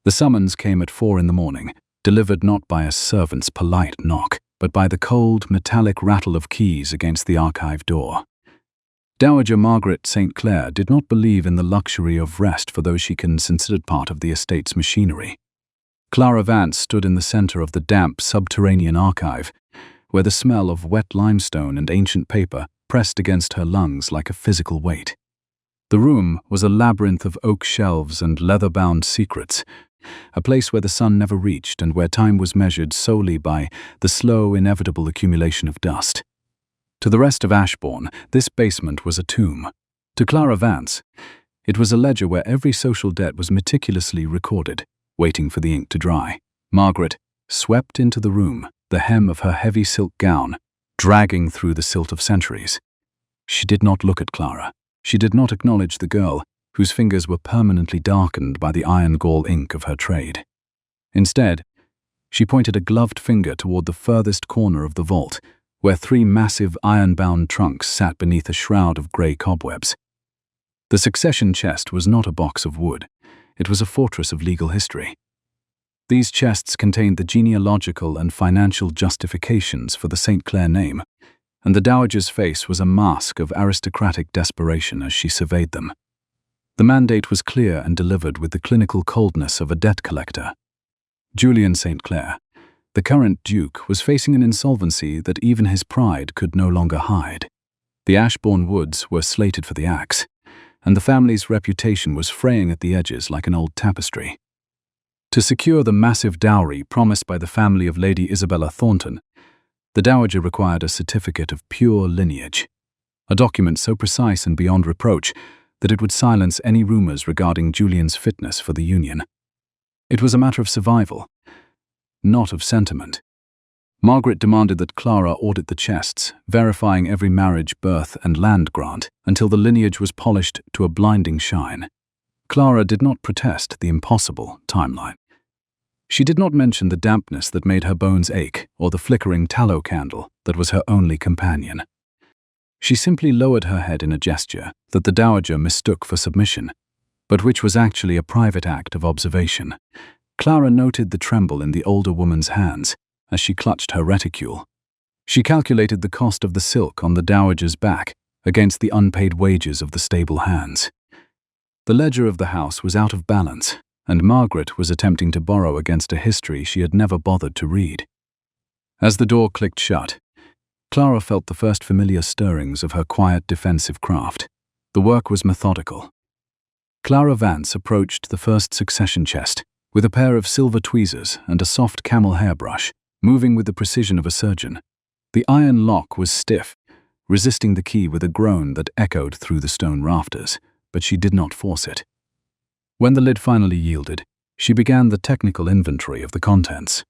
The summons came at 4 in the morning, delivered not by a servant's polite knock, but by the cold, metallic rattle of keys against the archive door. Dowager Margaret St. Clair did not believe in the luxury of rest for those she considered part of the estate's machinery. Clara Vance stood in the center of the damp, subterranean archive, where the smell of wet limestone and ancient paper pressed against her lungs like a physical weight. The room was a labyrinth of oak shelves and leather-bound secrets, a place where the sun never reached and where time was measured solely by the slow, inevitable accumulation of dust. To the rest of Ashbourne, this basement was a tomb. To Clara Vance, it was a ledger where every social debt was meticulously recorded, waiting for the ink to dry. Margaret swept into the room, the hem of her heavy silk gown dragging through the silt of centuries. She did not look at Clara. She did not acknowledge the girl, whose fingers were permanently darkened by the iron-gall ink of her trade. Instead, she pointed a gloved finger toward the furthest corner of the vault, where 3 massive iron-bound trunks sat beneath a shroud of grey cobwebs. The succession chest was not a box of wood. It was a fortress of legal history. These chests contained the genealogical and financial justifications for the St. Clair name, and the dowager's face was a mask of aristocratic desperation as she surveyed them. The mandate was clear and delivered with the clinical coldness of a debt collector. Julian St, the current duke, was facing an insolvency that even his pride could no longer hide. The Ashbourne woods were slated for the axe, and the family's reputation was fraying at the edges like an old tapestry. To secure the massive dowry promised by the family of Lady Isabella Thornton, the dowager required a certificate of pure lineage, a document so precise and beyond reproach that it would silence any rumors regarding Julian's fitness for the union. It was a matter of survival, not of sentiment. Margaret demanded that Clara audit the chests, verifying every marriage, birth, and land grant until the lineage was polished to a blinding shine. Clara did not protest the impossible timeline. She did not mention the dampness that made her bones ache or the flickering tallow candle that was her only companion. She simply lowered her head in a gesture that the dowager mistook for submission, but which was actually a private act of observation. Clara noted the tremble in the older woman's hands as she clutched her reticule. She calculated the cost of the silk on the dowager's back against the unpaid wages of the stable hands. The ledger of the house was out of balance, and Margaret was attempting to borrow against a history she had never bothered to read. As the door clicked shut, Clara felt the first familiar stirrings of her quiet defensive craft. The work was methodical. Clara Vance approached the first succession chest with a pair of silver tweezers and a soft camel hairbrush, moving with the precision of a surgeon. The iron lock was stiff, resisting the key with a groan that echoed through the stone rafters, but she did not force it. When the lid finally yielded, she began the technical inventory of the contents.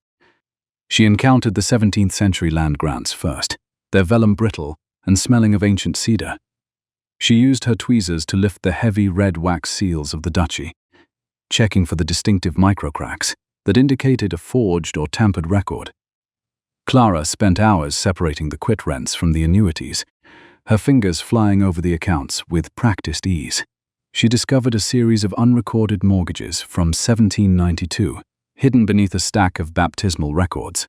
She encountered the 17th century land grants first, their vellum brittle and smelling of ancient cedar. She used her tweezers to lift the heavy red wax seals of the duchy, checking for the distinctive microcracks that indicated a forged or tampered record. Clara spent hours separating the quit rents from the annuities, her fingers flying over the accounts with practiced ease. She discovered a series of unrecorded mortgages from 1792, hidden beneath a stack of baptismal records.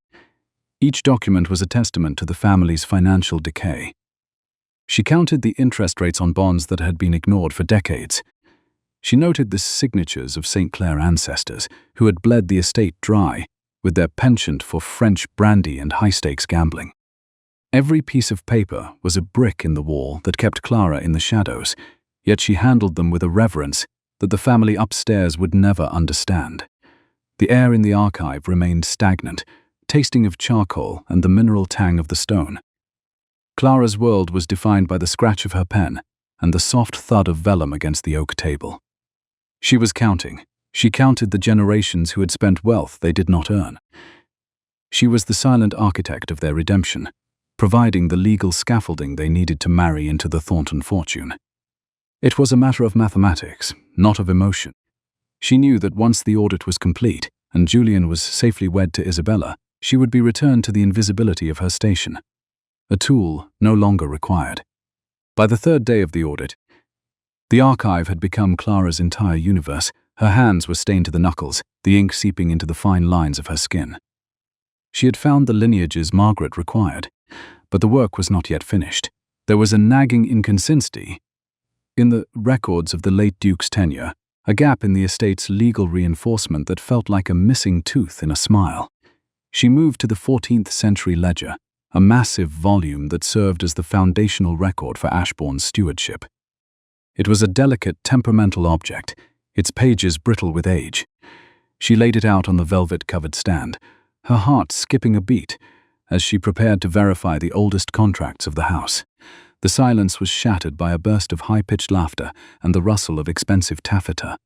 Each document was a testament to the family's financial decay. She counted the interest rates on bonds that had been ignored for decades. She noted the signatures of St. Clair ancestors who had bled the estate dry with their penchant for French brandy and high-stakes gambling. Every piece of paper was a brick in the wall that kept Clara in the shadows, yet she handled them with a reverence that the family upstairs would never understand. The air in the archive remained stagnant, tasting of charcoal and the mineral tang of the stone. Clara's world was defined by the scratch of her pen and the soft thud of vellum against the oak table. She was counting. She counted the generations who had spent wealth they did not earn. She was the silent architect of their redemption, providing the legal scaffolding they needed to marry into the Thornton fortune. It was a matter of mathematics, not of emotion. She knew that once the audit was complete and Julian was safely wed to Isabella, she would be returned to the invisibility of her station, a tool no longer required. By the 3rd day of the audit, the archive had become Clara's entire universe, Her hands were stained to the knuckles, the ink seeping into the fine lines of her skin. She had found the lineages Margaret required, but the work was not yet finished. There was a nagging inconsistency in the records of the late Duke's tenure, a gap in the estate's legal reinforcement that felt like a missing tooth in a smile. She moved to the 14th century ledger, a massive volume that served as the foundational record for Ashbourne's stewardship. It was a delicate, temperamental object, its pages brittle with age. She laid it out on the velvet-covered stand, her heart skipping a beat as she prepared to verify the oldest contracts of the house. The silence was shattered by a burst of high-pitched laughter and the rustle of expensive taffeta.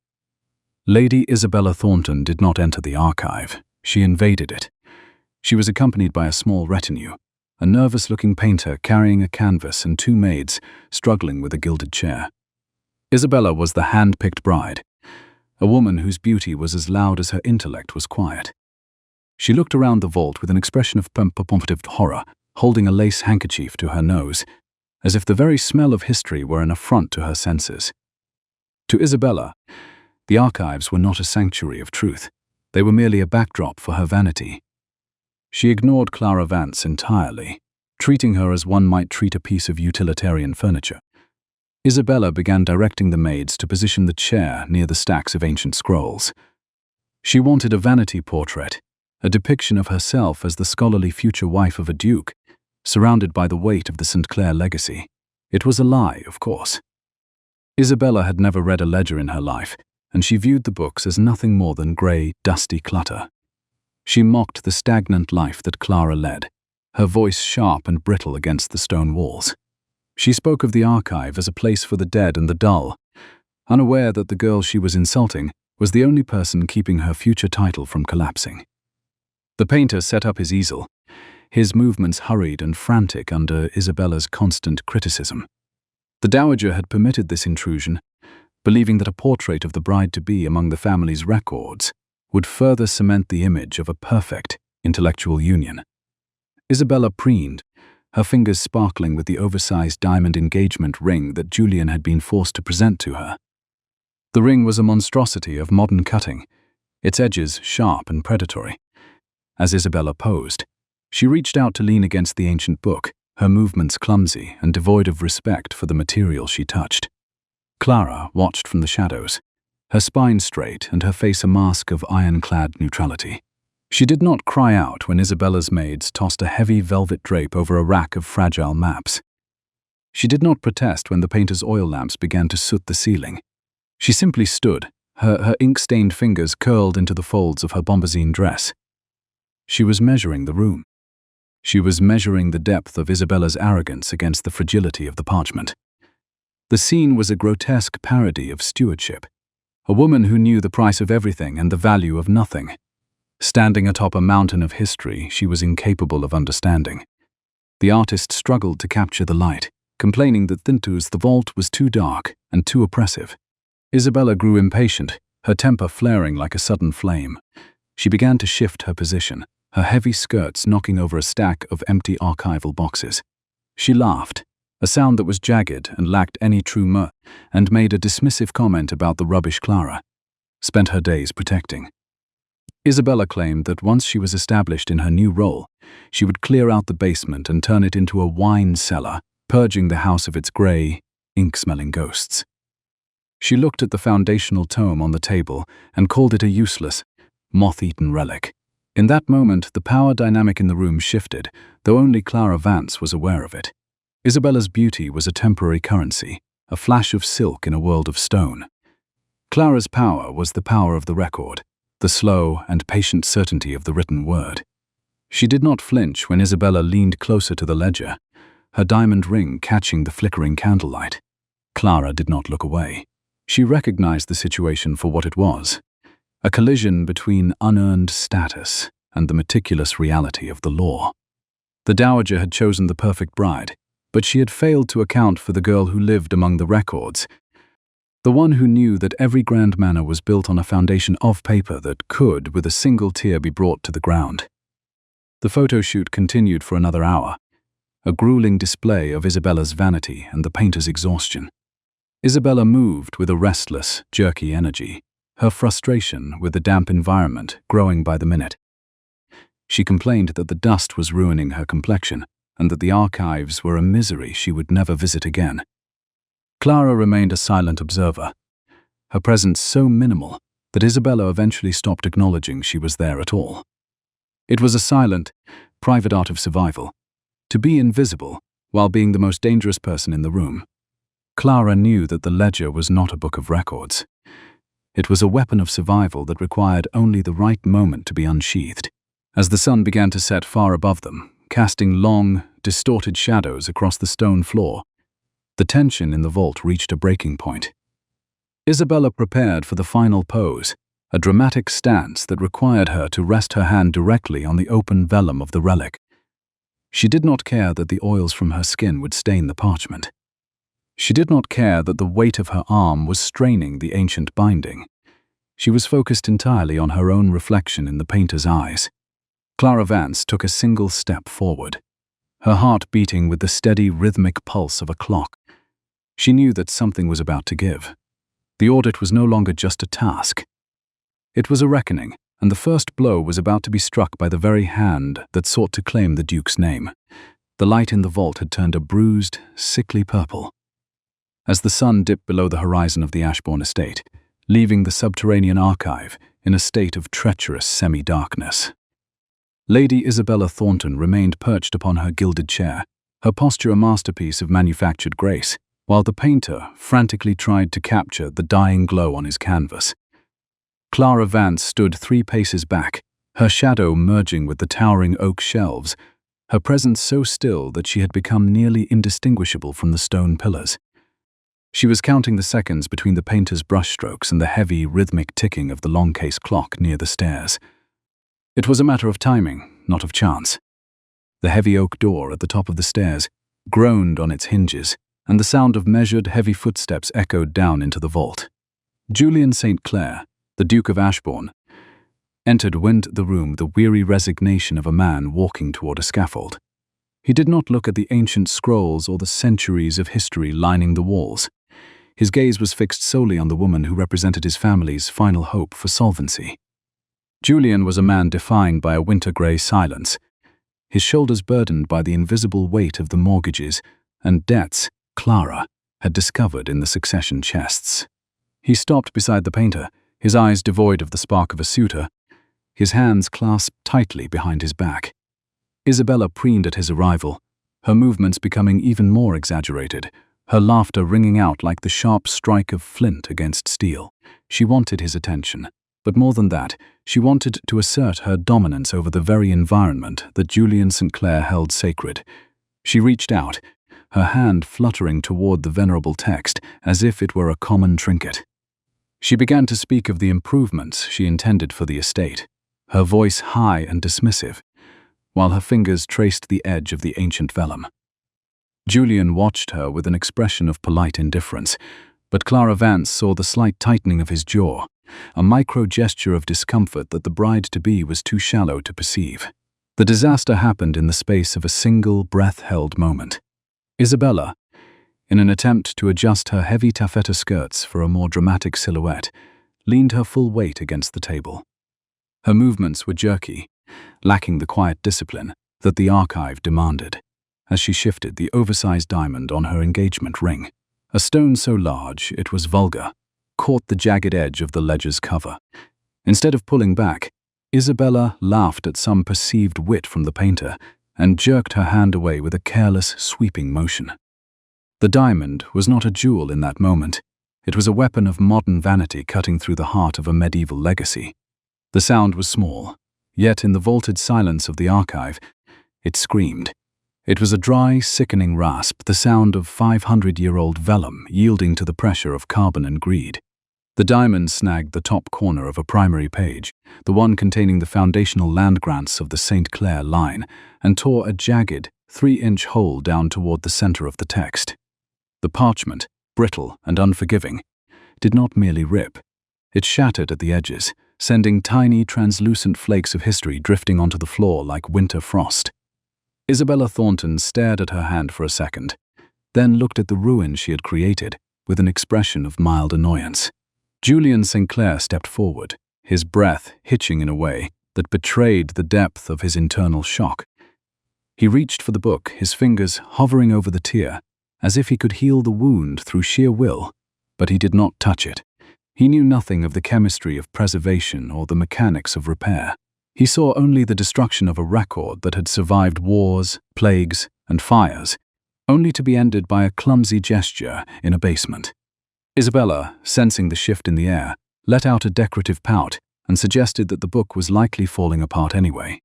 Lady Isabella Thornton did not enter the archive. She invaded it. She was accompanied by a small retinue, a nervous-looking painter carrying a canvas and 2 maids struggling with a gilded chair. Isabella was the hand-picked bride, a woman whose beauty was as loud as her intellect was quiet. She looked around the vault with an expression of performative horror, holding a lace handkerchief to her nose, as if the very smell of history were an affront to her senses. To Isabella, the archives were not a sanctuary of truth. They were merely a backdrop for her vanity. She ignored Clara Vance entirely, treating her as one might treat a piece of utilitarian furniture. Isabella began directing the maids to position the chair near the stacks of ancient scrolls. She wanted a vanity portrait, a depiction of herself as the scholarly future wife of a duke, surrounded by the weight of the St. Clair legacy. It was a lie, of course. Isabella had never read a ledger in her life, and she viewed the books as nothing more than grey, dusty clutter. She mocked the stagnant life that Clara led, her voice sharp and brittle against the stone walls. She spoke of the archive as a place for the dead and the dull, unaware that the girl she was insulting was the only person keeping her future title from collapsing. The painter set up his easel, his movements hurried and frantic under Isabella's constant criticism. The Dowager had permitted this intrusion, believing that a portrait of the bride-to-be among the family's records would further cement the image of a perfect intellectual union. Isabella preened, her fingers sparkling with the oversized diamond engagement ring that Julian had been forced to present to her. The ring was a monstrosity of modern cutting, its edges sharp and predatory. As Isabella posed, she reached out to lean against the ancient book, her movements clumsy and devoid of respect for the material she touched. Clara watched from the shadows, her spine straight and her face a mask of ironclad neutrality. She did not cry out when Isabella's maids tossed a heavy velvet drape over a rack of fragile maps. She did not protest when the painter's oil lamps began to soot the ceiling. She simply stood, her ink-stained fingers curled into the folds of her bombazine dress. She was measuring the room. She was measuring the depth of Isabella's arrogance against the fragility of the parchment. The scene was a grotesque parody of stewardship, a woman who knew the price of everything and the value of nothing. Standing atop a mountain of history she was incapable of understanding. The artist struggled to capture the light, complaining that the vault was too dark and too oppressive. Isabella grew impatient, her temper flaring like a sudden flame. She began to shift her position, her heavy skirts knocking over a stack of empty archival boxes. She laughed, a sound that was jagged and lacked any true mirth, and made a dismissive comment about the rubbish Clara spent her days protecting. Isabella claimed that once she was established in her new role, she would clear out the basement and turn it into a wine cellar, purging the house of its grey, ink-smelling ghosts. She looked at the foundational tome on the table and called it a useless, moth-eaten relic. In that moment, the power dynamic in the room shifted, though only Clara Vance was aware of it. Isabella's beauty was a temporary currency, a flash of silk in a world of stone. Clara's power was the power of the record, the slow and patient certainty of the written word. She did not flinch when Isabella leaned closer to the ledger, her diamond ring catching the flickering candlelight. Clara did not look away. She recognized the situation for what it was, a collision between unearned status and the meticulous reality of the law. The Dowager had chosen the perfect bride, but she had failed to account for the girl who lived among the records, the one who knew that every grand manor was built on a foundation of paper that could, with a single tear, be brought to the ground. The photo shoot continued for another hour, a grueling display of Isabella's vanity and the painter's exhaustion. Isabella moved with a restless, jerky energy, her frustration with the damp environment growing by the minute. She complained that the dust was ruining her complexion and that the archives were a misery she would never visit again. Clara remained a silent observer, her presence so minimal that Isabella eventually stopped acknowledging she was there at all. It was a silent, private art of survival, to be invisible while being the most dangerous person in the room. Clara knew that the ledger was not a book of records. It was a weapon of survival that required only the right moment to be unsheathed. As the sun began to set far above them, casting long, distorted shadows across the stone floor, the tension in the vault reached a breaking point. Isabella prepared for the final pose, a dramatic stance that required her to rest her hand directly on the open vellum of the relic. She did not care that the oils from her skin would stain the parchment. She did not care that the weight of her arm was straining the ancient binding. She was focused entirely on her own reflection in the painter's eyes. Clara Vance took a single step forward, her heart beating with the steady, rhythmic pulse of a clock. She knew that something was about to give. The audit was no longer just a task. It was a reckoning, and the first blow was about to be struck by the very hand that sought to claim the Duke's name. The light in the vault had turned a bruised, sickly purple. As the sun dipped below the horizon of the Ashbourne estate, leaving the subterranean archive in a state of treacherous semi-darkness. Lady Isabella Thornton remained perched upon her gilded chair, her posture a masterpiece of manufactured grace, while the painter frantically tried to capture the dying glow on his canvas. Clara Vance stood 3 paces back, her shadow merging with the towering oak shelves, her presence so still that she had become nearly indistinguishable from the stone pillars. She was counting the seconds between the painter's brushstrokes and the heavy, rhythmic ticking of the long-case clock near the stairs. It was a matter of timing, not of chance. The heavy oak door at the top of the stairs groaned on its hinges, and the sound of measured, heavy footsteps echoed down into the vault. Julian St. Clair, the Duke of Ashbourne, entered the room with the weary resignation of a man walking toward a scaffold. He did not look at the ancient scrolls or the centuries of history lining the walls. His gaze was fixed solely on the woman who represented his family's final hope for solvency. Julian was a man defined by a winter-grey silence, his shoulders burdened by the invisible weight of the mortgages and debts Clara had discovered in the succession chests. He stopped beside the painter, his eyes devoid of the spark of a suitor, his hands clasped tightly behind his back. Isabella preened at his arrival, her movements becoming even more exaggerated, her laughter ringing out like the sharp strike of flint against steel. She wanted his attention, but more than that, she wanted to assert her dominance over the very environment that Julian St. Clair held sacred. She reached out, her hand fluttering toward the venerable text as if it were a common trinket. She began to speak of the improvements she intended for the estate, her voice high and dismissive, while her fingers traced the edge of the ancient vellum. Julian watched her with an expression of polite indifference, but Clara Vance saw the slight tightening of his jaw, a micro-gesture of discomfort that the bride-to-be was too shallow to perceive. The disaster happened in the space of a single, breath-held moment. Isabella, in an attempt to adjust her heavy taffeta skirts for a more dramatic silhouette, leaned her full weight against the table. Her movements were jerky, lacking the quiet discipline that the archive demanded, as she shifted the oversized diamond on her engagement ring. A stone so large it was vulgar caught the jagged edge of the ledger's cover. Instead of pulling back, Isabella laughed at some perceived wit from the painter and jerked her hand away with a careless, sweeping motion. The diamond was not a jewel in that moment. It was a weapon of modern vanity cutting through the heart of a medieval legacy. The sound was small, yet in the vaulted silence of the archive, it screamed. It was a dry, sickening rasp, the sound of 500-year-old vellum yielding to the pressure of carbon and greed. The diamond snagged the top corner of a primary page, the one containing the foundational land grants of the St. Clair line, and tore a jagged, 3-inch hole down toward the center of the text. The parchment, brittle and unforgiving, did not merely rip. It shattered at the edges, sending tiny, translucent flakes of history drifting onto the floor like winter frost. Isabella Thornton stared at her hand for a second, then looked at the ruin she had created with an expression of mild annoyance. Julian St. stepped forward, his breath hitching in a way that betrayed the depth of his internal shock. He reached for the book, his fingers hovering over the tear, as if he could heal the wound through sheer will, but he did not touch it. He knew nothing of the chemistry of preservation or the mechanics of repair. He saw only the destruction of a record that had survived wars, plagues, and fires, only to be ended by a clumsy gesture in a basement. Isabella, sensing the shift in the air, let out a decorative pout and suggested that the book was likely falling apart anyway.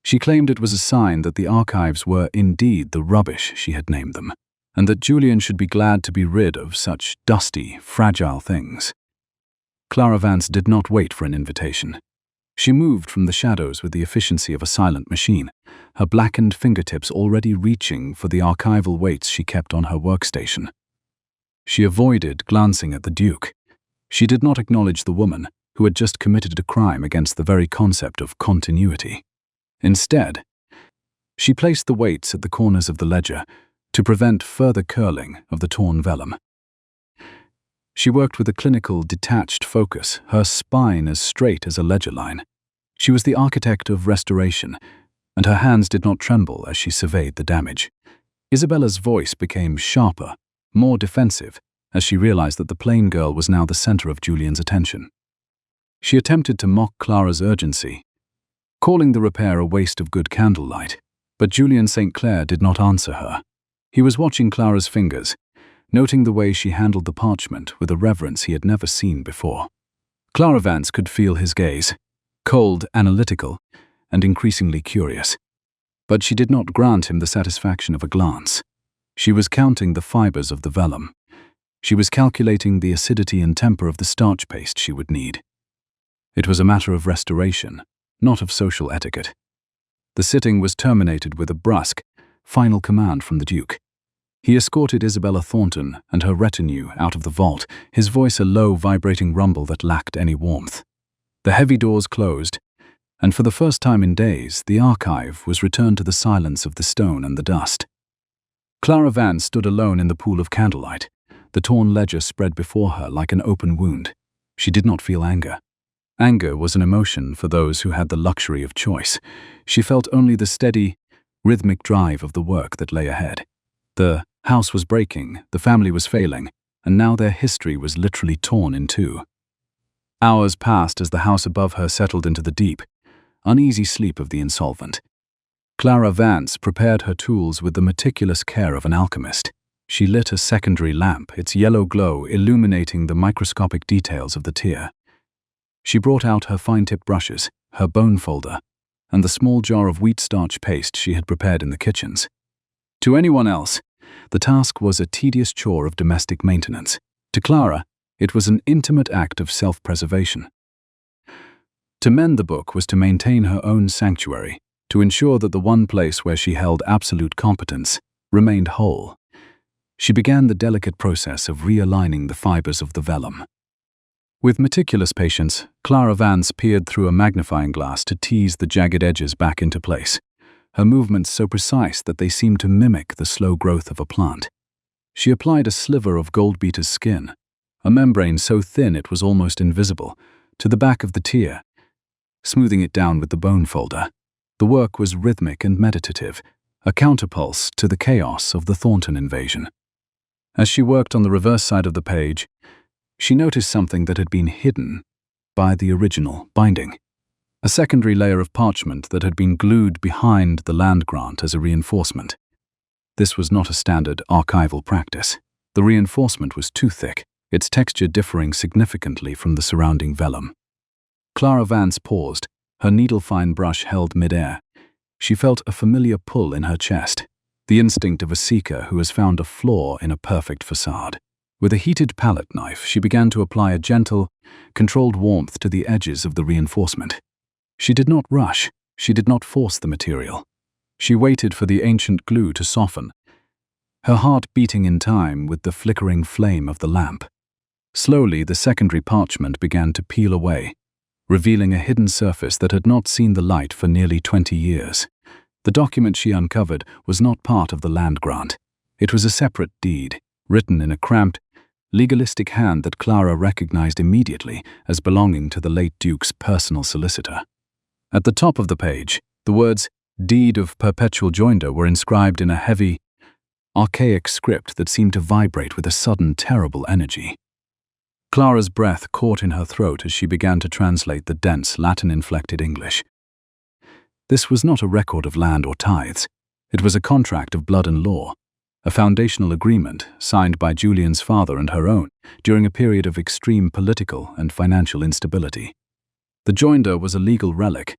She claimed it was a sign that the archives were indeed the rubbish she had named them, and that Julian should be glad to be rid of such dusty, fragile things. Clara Vance did not wait for an invitation. She moved from the shadows with the efficiency of a silent machine, her blackened fingertips already reaching for the archival weights she kept on her workstation. She avoided glancing at the Duke. She did not acknowledge the woman who had just committed a crime against the very concept of continuity. Instead, she placed the weights at the corners of the ledger to prevent further curling of the torn vellum. She worked with a clinical, detached focus, her spine as straight as a ledger line. She was the architect of restoration, and her hands did not tremble as she surveyed the damage. Isabella's voice became sharper, more defensive, as she realized that the plain girl was now the center of Julian's attention. She attempted to mock Clara's urgency, calling the repair a waste of good candlelight, but Julian St. did not answer her. He was watching Clara's fingers, noting the way she handled the parchment with a reverence he had never seen before. Clara Vance could feel his gaze, cold, analytical, and increasingly curious. But she did not grant him the satisfaction of a glance. She was counting the fibers of the vellum. She was calculating the acidity and temper of the starch paste she would need. It was a matter of restoration, not of social etiquette. The sitting was terminated with a brusque, final command from the Duke. He escorted Isabella Thornton and her retinue out of the vault, his voice a low, vibrating rumble that lacked any warmth. The heavy doors closed, and for the first time in days, the archive was returned to the silence of the stone and the dust. Clara Vance stood alone in the pool of candlelight, the torn ledger spread before her like an open wound. She did not feel anger. Anger was an emotion for those who had the luxury of choice. She felt only the steady, rhythmic drive of the work that lay ahead. The house was breaking, the family was failing, and now their history was literally torn in two. Hours passed as the house above her settled into the deep, uneasy sleep of the insolvent. Clara Vance prepared her tools with the meticulous care of an alchemist. She lit a secondary lamp, its yellow glow illuminating the microscopic details of the tear. She brought out her fine-tipped brushes, her bone folder, and the small jar of wheat starch paste she had prepared in the kitchens. To anyone else, the task was a tedious chore of domestic maintenance. To Clara, it was an intimate act of self-preservation. To mend the book was to maintain her own sanctuary, to ensure that the one place where she held absolute competence remained whole. She began the delicate process of realigning the fibers of the vellum. With meticulous patience, Clara Vance peered through a magnifying glass to tease the jagged edges back into place, her movements so precise that they seemed to mimic the slow growth of a plant. She applied a sliver of gold-beater's skin, a membrane so thin it was almost invisible, to the back of the tear, smoothing it down with the bone folder. The work was rhythmic and meditative, a counterpulse to the chaos of the Thornton invasion. As she worked on the reverse side of the page, she noticed something that had been hidden by the original binding. A secondary layer of parchment that had been glued behind the land grant as a reinforcement. This was not a standard archival practice. The reinforcement was too thick, its texture differing significantly from the surrounding vellum. Clara Vance paused, her needle-fine brush held mid-air. She felt a familiar pull in her chest, the instinct of a seeker who has found a flaw in a perfect facade. With a heated palette knife, she began to apply a gentle, controlled warmth to the edges of the reinforcement. She did not rush, she did not force the material. She waited for the ancient glue to soften, her heart beating in time with the flickering flame of the lamp. Slowly, the secondary parchment began to peel away, revealing a hidden surface that had not seen the light for nearly 20 years. The document she uncovered was not part of the land grant. It was a separate deed, written in a cramped, legalistic hand that Clara recognized immediately as belonging to the late Duke's personal solicitor. At the top of the page, the words "Deed of Perpetual Joinder" were inscribed in a heavy, archaic script that seemed to vibrate with a sudden, terrible energy. Clara's breath caught in her throat as she began to translate the dense, Latin-inflected English. This was not a record of land or tithes. It was a contract of blood and law, a foundational agreement signed by Julian's father and her own during a period of extreme political and financial instability. The joinder was a legal relic,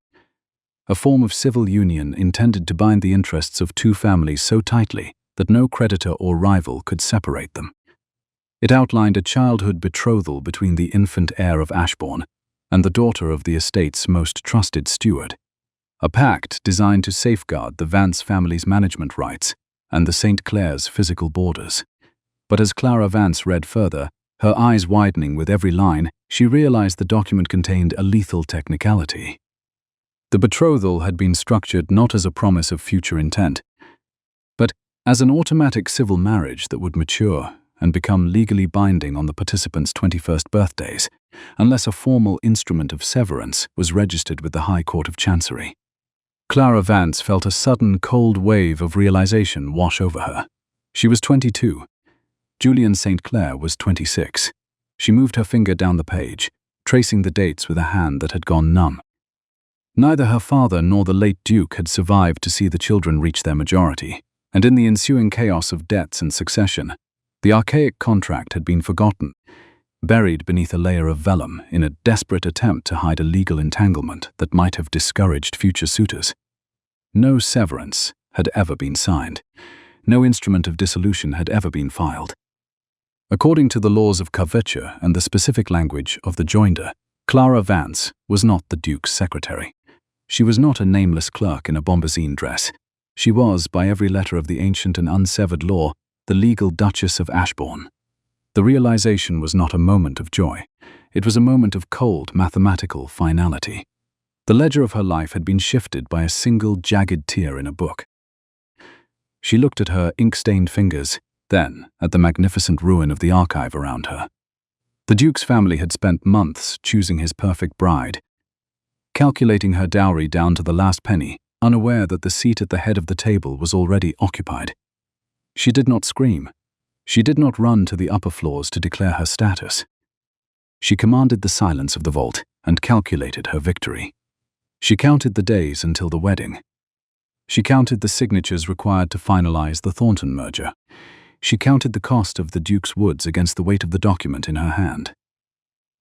a form of civil union intended to bind the interests of two families so tightly that no creditor or rival could separate them. It outlined a childhood betrothal between the infant heir of Ashbourne and the daughter of the estate's most trusted steward, a pact designed to safeguard the Vance family's management rights and the St. Clair's physical borders. But as Clara Vance read further, her eyes widening with every line, she realized the document contained a lethal technicality. The betrothal had been structured not as a promise of future intent, but as an automatic civil marriage that would mature and become legally binding on the participants' 21st birthdays, unless a formal instrument of severance was registered with the High Court of Chancery. Clara Vance felt a sudden cold wave of realization wash over her. She was 22. Julian St. was 26. She moved her finger down the page, tracing the dates with a hand that had gone numb. Neither her father nor the late Duke had survived to see the children reach their majority, and in the ensuing chaos of debts and succession, the archaic contract had been forgotten, buried beneath a layer of vellum in a desperate attempt to hide a legal entanglement that might have discouraged future suitors. No severance had ever been signed. No instrument of dissolution had ever been filed. According to the laws of coverture and the specific language of the joinder, Clara Vance was not the Duke's secretary. She was not a nameless clerk in a bombazine dress. She was, by every letter of the ancient and unsevered law, the legal Duchess of Ashbourne. The realization was not a moment of joy. It was a moment of cold, mathematical finality. The ledger of her life had been shifted by a single jagged tear in a book. She looked at her ink-stained fingers, then at the magnificent ruin of the archive around her. The Duke's family had spent months choosing his perfect bride, calculating her dowry down to the last penny, unaware that the seat at the head of the table was already occupied. She did not scream. She did not run to the upper floors to declare her status. She commanded the silence of the vault and calculated her victory. She counted the days until the wedding. She counted the signatures required to finalize the Thornton merger. She counted the cost of the Duke's woods against the weight of the document in her hand.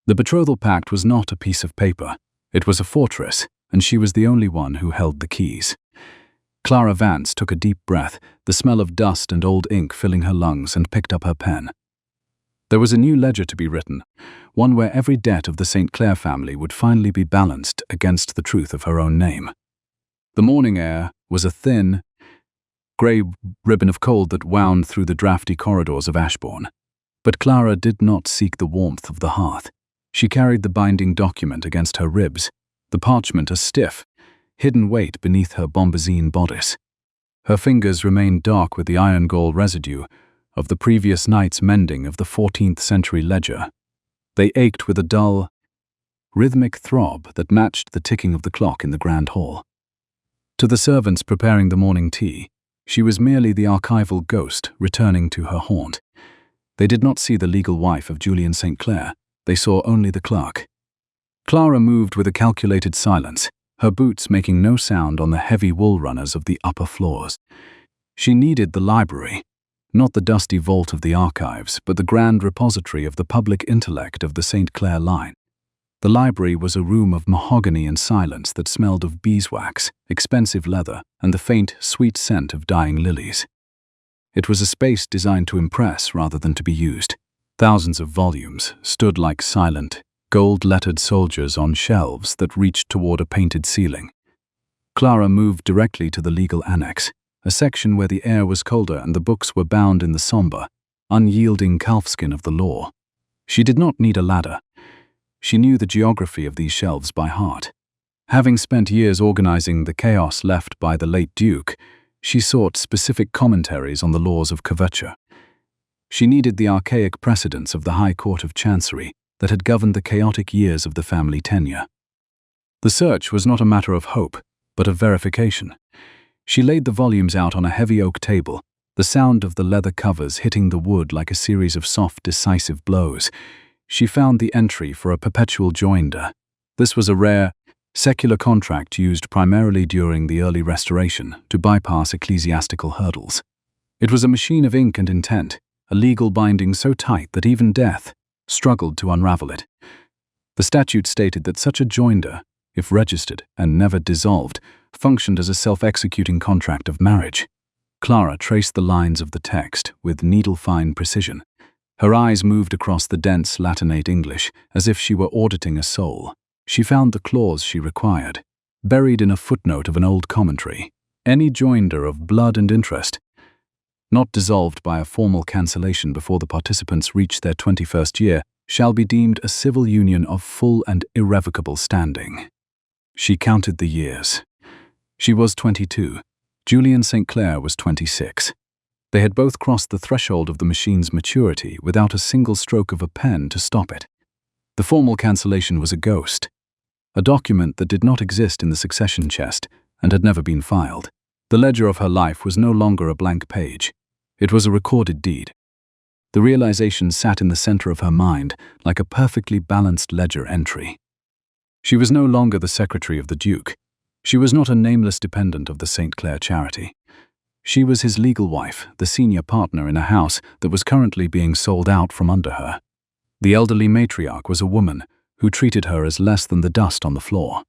The betrothal pact was not a piece of paper. It was a fortress, and she was the only one who held the keys. Clara Vance took a deep breath, the smell of dust and old ink filling her lungs, and picked up her pen. There was a new ledger to be written, one where every debt of the St. Clair family would finally be balanced against the truth of her own name. The morning air was a thin, grey ribbon of cold that wound through the drafty corridors of Ashbourne. But Clara did not seek the warmth of the hearth. She carried the binding document against her ribs, the parchment a stiff, hidden weight beneath her bombazine bodice. Her fingers remained dark with the iron-gall residue of the previous night's mending of the 14th century ledger. They ached with a dull, rhythmic throb that matched the ticking of the clock in the grand hall. To the servants preparing the morning tea, she was merely the archival ghost returning to her haunt. They did not see the legal wife of Julian St. They saw only the clerk. Clara moved with a calculated silence, her boots making no sound on the heavy wool runners of the upper floors. She needed the library, not the dusty vault of the archives, but the grand repository of the public intellect of the St. Clair line. The library was a room of mahogany and silence that smelled of beeswax, expensive leather, and the faint, sweet scent of dying lilies. It was a space designed to impress rather than to be used. Thousands of volumes stood like silent, gold-lettered soldiers on shelves that reached toward a painted ceiling. Clara moved directly to the legal annex, a section where the air was colder and the books were bound in the somber, unyielding calfskin of the law. She did not need a ladder. She knew the geography of these shelves by heart. Having spent years organizing the chaos left by the late Duke, she sought specific commentaries on the laws of coverture. She needed the archaic precedents of the High Court of Chancery that had governed the chaotic years of the family tenure. The search was not a matter of hope, but of verification. She laid the volumes out on a heavy oak table, the sound of the leather covers hitting the wood like a series of soft, decisive blows. She found the entry for a perpetual joinder. This was a rare, secular contract used primarily during the early Restoration to bypass ecclesiastical hurdles. It was a machine of ink and intent, a legal binding so tight that even death struggled to unravel it. The statute stated that such a joinder, if registered and never dissolved, functioned as a self-executing contract of marriage. Clara traced the lines of the text with needle-fine precision. Her eyes moved across the dense Latinate English as if she were auditing a soul. She found the clause she required, buried in a footnote of an old commentary. Any joinder of blood and interest, not dissolved by a formal cancellation before the participants reach their 21st year, shall be deemed a civil union of full and irrevocable standing. She counted the years. She was 22. Julian St. Clair was 26. They had both crossed the threshold of the machine's maturity without a single stroke of a pen to stop it. The formal cancellation was a ghost, a document that did not exist in the succession chest and had never been filed. The ledger of her life was no longer a blank page. It was a recorded deed. The realization sat in the center of her mind like a perfectly balanced ledger entry. She was no longer the secretary of the Duke. She was not a nameless dependent of the St. Clair charity. She was his legal wife, the senior partner in a house that was currently being sold out from under her. The elderly matriarch was a woman who treated her as less than the dust on the floor.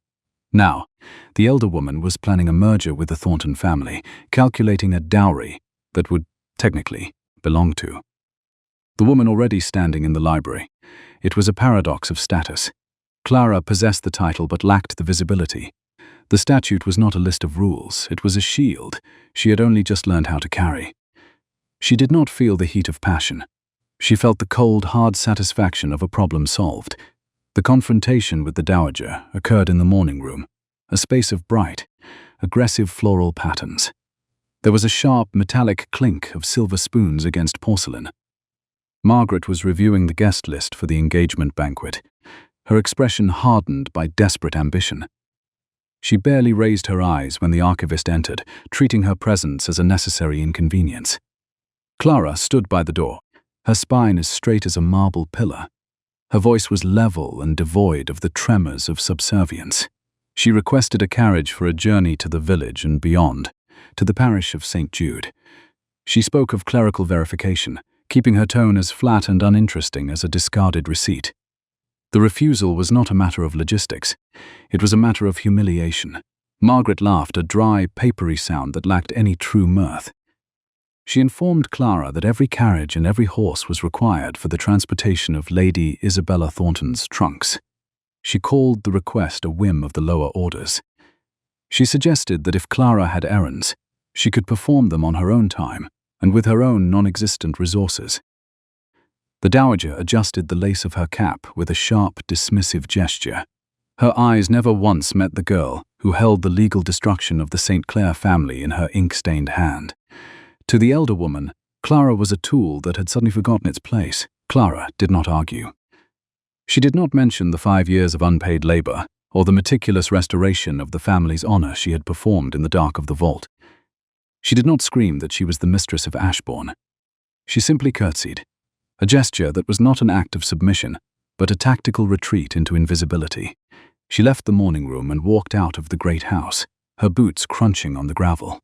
Now, the elder woman was planning a merger with the Thornton family, calculating a dowry that would, technically, belong to the woman already standing in the library. It was a paradox of status. Clara possessed the title but lacked the visibility. The statute was not a list of rules, it was a shield she had only just learned how to carry. She did not feel the heat of passion. She felt the cold, hard satisfaction of a problem solved. The confrontation with the Dowager occurred in the morning room, a space of bright, aggressive floral patterns. There was a sharp, metallic clink of silver spoons against porcelain. Margaret was reviewing the guest list for the engagement banquet, her expression hardened by desperate ambition. She barely raised her eyes when the archivist entered, treating her presence as a necessary inconvenience. Clara stood by the door, her spine as straight as a marble pillar. Her voice was level and devoid of the tremors of subservience. She requested a carriage for a journey to the village and beyond, to the parish of St. Jude. She spoke of clerical verification, keeping her tone as flat and uninteresting as a discarded receipt. The refusal was not a matter of logistics. It was a matter of humiliation. Margaret laughed, a dry, papery sound that lacked any true mirth. She informed Clara that every carriage and every horse was required for the transportation of Lady Isabella Thornton's trunks. She called the request a whim of the lower orders. She suggested that if Clara had errands, she could perform them on her own time and with her own non-existent resources. The Dowager adjusted the lace of her cap with a sharp, dismissive gesture. Her eyes never once met the girl who held the legal destruction of the St. Clair family in her ink-stained hand. To the elder woman, Clara was a tool that had suddenly forgotten its place. Clara did not argue. She did not mention the 5 years of unpaid labor or the meticulous restoration of the family's honor she had performed in the dark of the vault. She did not scream that she was the mistress of Ashbourne. She simply curtsied, a gesture that was not an act of submission, but a tactical retreat into invisibility. She left the morning room and walked out of the great house, her boots crunching on the gravel.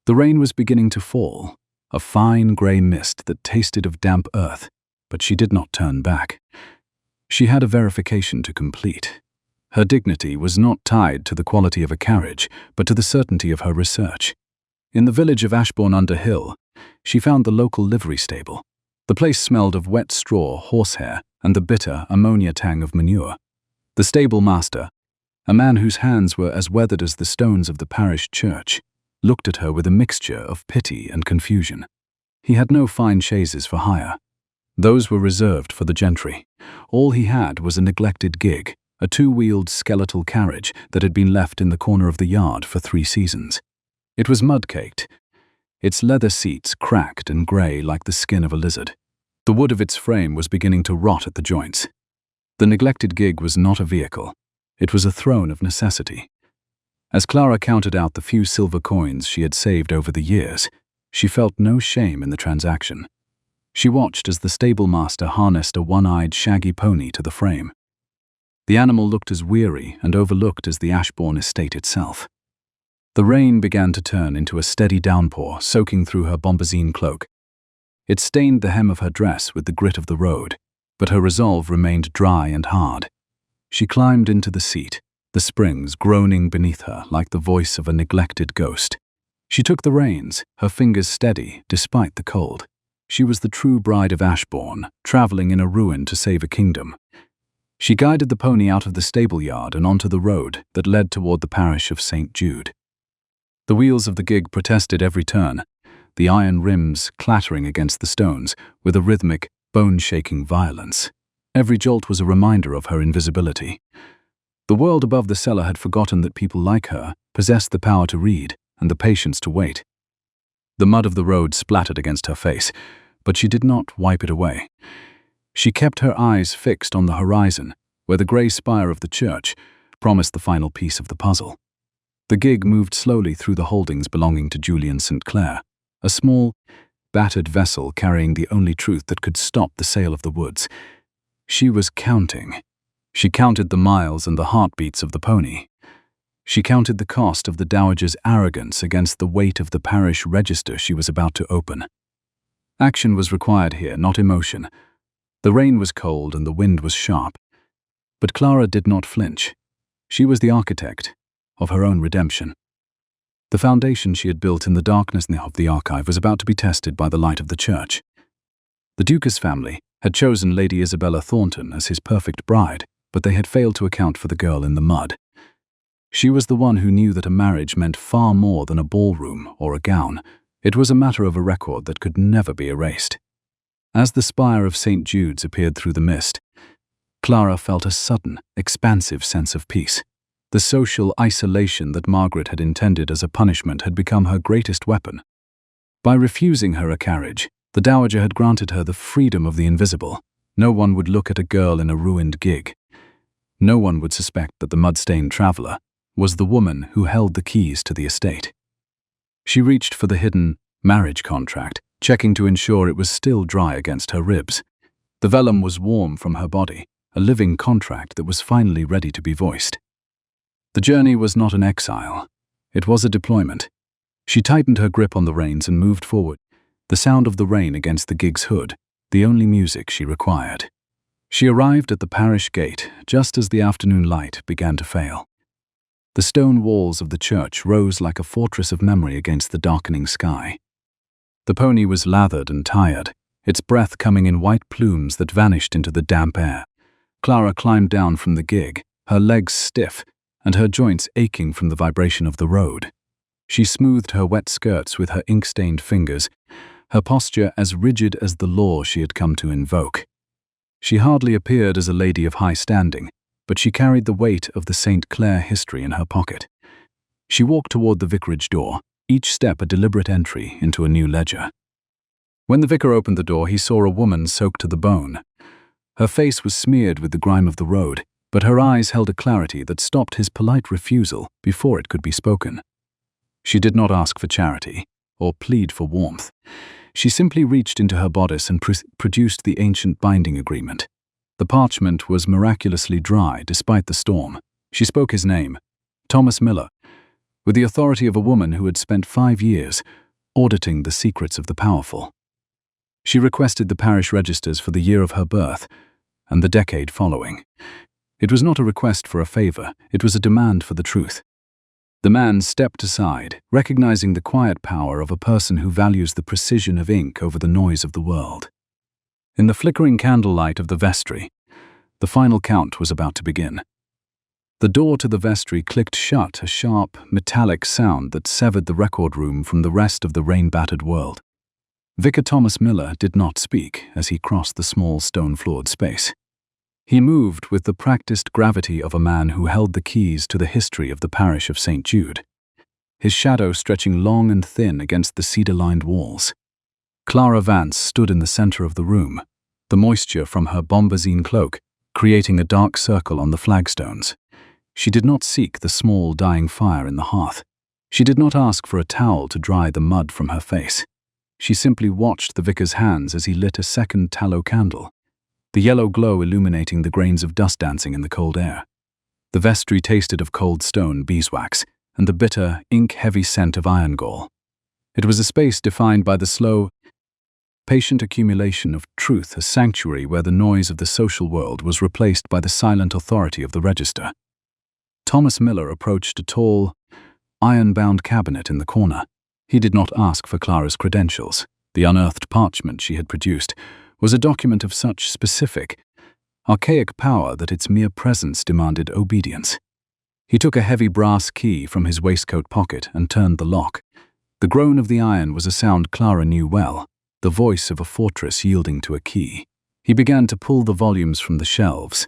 The rain was beginning to fall, a fine grey mist that tasted of damp earth, but she did not turn back. She had a verification to complete. Her dignity was not tied to the quality of a carriage, but to the certainty of her research. In the village of Ashbourne-under-Hill, she found the local livery stable. The place smelled of wet straw, horsehair, and the bitter ammonia tang of manure. The stable master, a man whose hands were as weathered as the stones of the parish church, looked at her with a mixture of pity and confusion. He had no fine chaises for hire. Those were reserved for the gentry. All he had was a neglected gig, a 2-wheeled skeletal carriage that had been left in the corner of the yard for 3 seasons. It was mud-caked, its leather seats cracked and grey like the skin of a lizard. The wood of its frame was beginning to rot at the joints. The neglected gig was not a vehicle. It was a throne of necessity. As Clara counted out the few silver coins she had saved over the years, she felt no shame in the transaction. She watched as the stablemaster harnessed a one-eyed, shaggy pony to the frame. The animal looked as weary and overlooked as the Ashbourne estate itself. The rain began to turn into a steady downpour, soaking through her bombazine cloak. It stained the hem of her dress with the grit of the road, but her resolve remained dry and hard. She climbed into the seat, the springs groaning beneath her like the voice of a neglected ghost. She took the reins, her fingers steady despite the cold. She was the true bride of Ashbourne, traveling in a ruin to save a kingdom. She guided the pony out of the stable yard and onto the road that led toward the parish of St. Jude. The wheels of the gig protested every turn, the iron rims clattering against the stones with a rhythmic, bone-shaking violence. Every jolt was a reminder of her invisibility. The world above the cellar had forgotten that people like her possessed the power to read and the patience to wait. The mud of the road splattered against her face, but she did not wipe it away. She kept her eyes fixed on the horizon, where the grey spire of the church promised the final piece of the puzzle. The gig moved slowly through the holdings belonging to Julian St, a small, battered vessel carrying the only truth that could stop the sale of the woods. She was counting. She counted the miles and the heartbeats of the pony. She counted the cost of the dowager's arrogance against the weight of the parish register she was about to open. Action was required here, not emotion. The rain was cold and the wind was sharp. But Clara did not flinch. She was the architect of her own redemption. The foundation she had built in the darkness of the archive was about to be tested by the light of the church. The Duca's family had chosen Lady Isabella Thornton as his perfect bride, but they had failed to account for the girl in the mud. She was the one who knew that a marriage meant far more than a ballroom or a gown. It was a matter of a record that could never be erased. As the spire of St. Jude's appeared through the mist, Clara felt a sudden, expansive sense of peace. The social isolation that Margaret had intended as a punishment had become her greatest weapon. By refusing her a carriage, the dowager had granted her the freedom of the invisible. No one would look at a girl in a ruined gig. No one would suspect that the mud-stained traveller was the woman who held the keys to the estate. She reached for the hidden marriage contract, checking to ensure it was still dry against her ribs. The vellum was warm from her body, a living contract that was finally ready to be voiced. The journey was not an exile. It was a deployment. She tightened her grip on the reins and moved forward, the sound of the rain against the gig's hood, the only music she required. She arrived at the parish gate just as the afternoon light began to fail. The stone walls of the church rose like a fortress of memory against the darkening sky. The pony was lathered and tired, its breath coming in white plumes that vanished into the damp air. Clara climbed down from the gig, her legs stiff and her joints aching from the vibration of the road. She smoothed her wet skirts with her ink-stained fingers, her posture as rigid as the law she had come to invoke. She hardly appeared as a lady of high standing, but she carried the weight of the St. Clair history in her pocket. She walked toward the vicarage door, each step a deliberate entry into a new ledger. When the vicar opened the door, he saw a woman soaked to the bone. Her face was smeared with the grime of the road, but her eyes held a clarity that stopped his polite refusal before it could be spoken. She did not ask for charity or plead for warmth. She simply reached into her bodice and produced the ancient binding agreement. The parchment was miraculously dry despite the storm. She spoke his name, Thomas Miller, with the authority of a woman who had spent 5 years auditing the secrets of the powerful. She requested the parish registers for the year of her birth and the decade following. It was not a request for a favor, it was a demand for the truth. The man stepped aside, recognizing the quiet power of a person who values the precision of ink over the noise of the world. In the flickering candlelight of the vestry, the final count was about to begin. The door to the vestry clicked shut, a sharp, metallic sound that severed the record room from the rest of the rain-battered world. Vicar Thomas Miller did not speak as he crossed the small stone-floored space. He moved with the practiced gravity of a man who held the keys to the history of the parish of St. Jude, his shadow stretching long and thin against the cedar-lined walls. Clara Vance stood in the center of the room, the moisture from her bombazine cloak creating a dark circle on the flagstones. She did not seek the small dying fire in the hearth. She did not ask for a towel to dry the mud from her face. She simply watched the vicar's hands as he lit a second tallow candle, the yellow glow illuminating the grains of dust dancing in the cold air. The vestry tasted of cold stone beeswax and the bitter, ink-heavy scent of iron-gall. It was a space defined by the slow, patient accumulation of truth, a sanctuary where the noise of the social world was replaced by the silent authority of the register. Thomas Miller approached a tall, iron-bound cabinet in the corner. He did not ask for Clara's credentials. The unearthed parchment she had produced was a document of such specific, archaic power that its mere presence demanded obedience. He took a heavy brass key from his waistcoat pocket and turned the lock. The groan of the iron was a sound Clara knew well, the voice of a fortress yielding to a key. He began to pull the volumes from the shelves,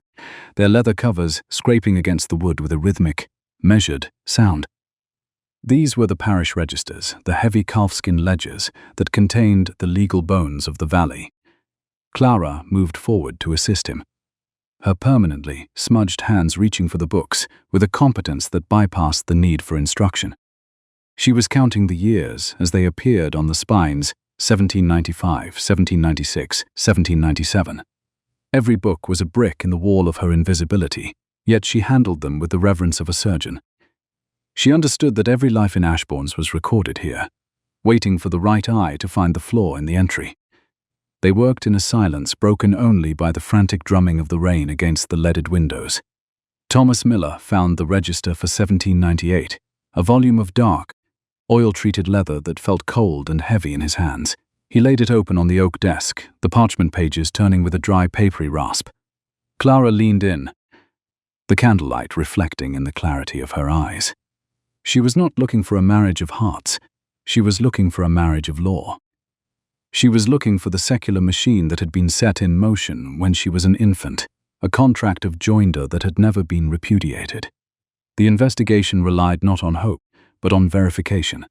their leather covers scraping against the wood with a rhythmic, measured sound. These were the parish registers, the heavy calfskin ledgers that contained the legal bones of the valley. Clara moved forward to assist him, her permanently smudged hands reaching for the books with a competence that bypassed the need for instruction. She was counting the years as they appeared on the spines: 1795, 1796, 1797. Every book was a brick in the wall of her invisibility, yet she handled them with the reverence of a surgeon. She understood that every life in Ashbourne's was recorded here, waiting for the right eye to find the flaw in the entry. They worked in a silence broken only by the frantic drumming of the rain against the leaded windows. Thomas Miller found the register for 1798, a volume of dark, oil-treated leather that felt cold and heavy in his hands. He laid it open on the oak desk, the parchment pages turning with a dry papery rasp. Clara leaned in, the candlelight reflecting in the clarity of her eyes. She was not looking for a marriage of hearts. She was looking for a marriage of law. She was looking for the secular machine that had been set in motion when she was an infant, a contract of joinder that had never been repudiated. The investigation relied not on hope, but on verification.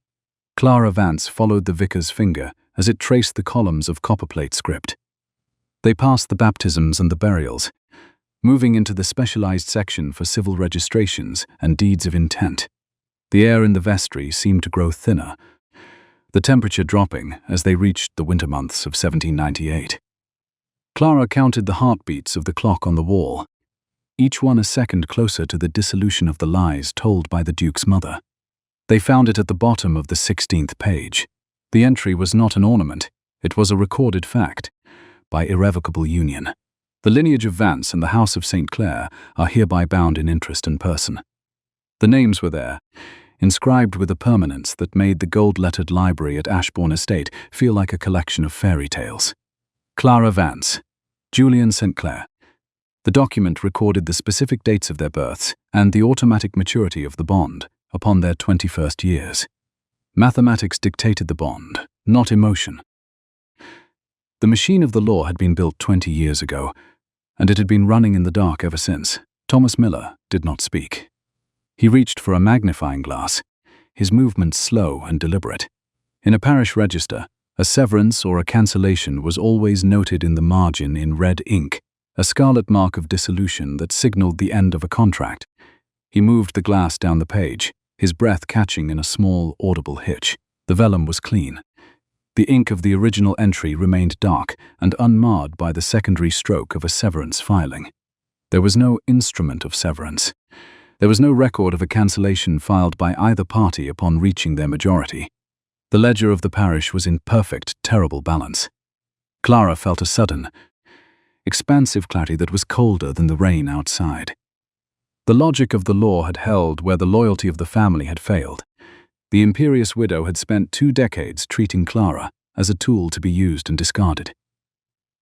Clara Vance followed the vicar's finger as it traced the columns of copperplate script. They passed the baptisms and the burials, moving into the specialized section for civil registrations and deeds of intent. The air in the vestry seemed to grow thinner, the temperature dropping as they reached the winter months of 1798. Clara counted the heartbeats of the clock on the wall, each one a second closer to the dissolution of the lies told by the Duke's mother. They found it at the bottom of the 16th page. The entry was not an ornament, it was a recorded fact, by irrevocable union. The lineage of Vance and the house of St. Clair are hereby bound in interest and person. The names were there, inscribed with a permanence that made the gold-lettered library at Ashbourne Estate feel like a collection of fairy tales. Clara Vance, Julian St. The document recorded the specific dates of their births and the automatic maturity of the bond upon their 21st years. Mathematics dictated the bond, not emotion. The machine of the law had been built 20 years ago, and it had been running in the dark ever since. Thomas Miller did not speak. He reached for a magnifying glass, his movements slow and deliberate. In a parish register, a severance or a cancellation was always noted in the margin in red ink, a scarlet mark of dissolution that signaled the end of a contract. He moved the glass down the page, his breath catching in a small, audible hitch. The vellum was clean. The ink of the original entry remained dark and unmarred by the secondary stroke of a severance filing. There was no instrument of severance. There was no record of a cancellation filed by either party upon reaching their majority. The ledger of the parish was in perfect, terrible balance. Clara felt a sudden, expansive clarity that was colder than the rain outside. The logic of the law had held where the loyalty of the family had failed. The imperious widow had spent 2 decades treating Clara as a tool to be used and discarded.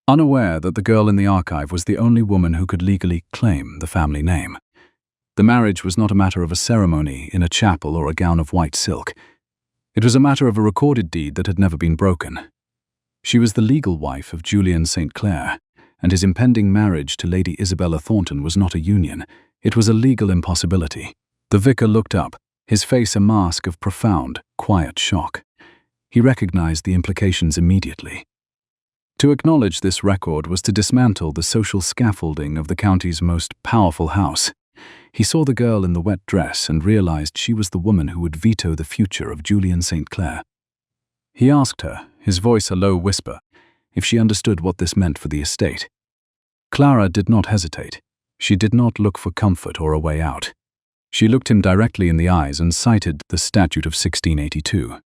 Unaware that the girl in the archive was the only woman who could legally claim the family name. The marriage was not a matter of a ceremony in a chapel or a gown of white silk. It was a matter of a recorded deed that had never been broken. She was the legal wife of Julian St, and his impending marriage to Lady Isabella Thornton was not a union. It was a legal impossibility. The vicar looked up, his face a mask of profound, quiet shock. He recognized the implications immediately. To acknowledge this record was to dismantle the social scaffolding of the county's most powerful house. He saw the girl in the wet dress and realized she was the woman who would veto the future of Julian St. Clair. He asked her, his voice a low whisper, if she understood what this meant for the estate. Clara did not hesitate. She did not look for comfort or a way out. She looked him directly in the eyes and cited the statute of 1682.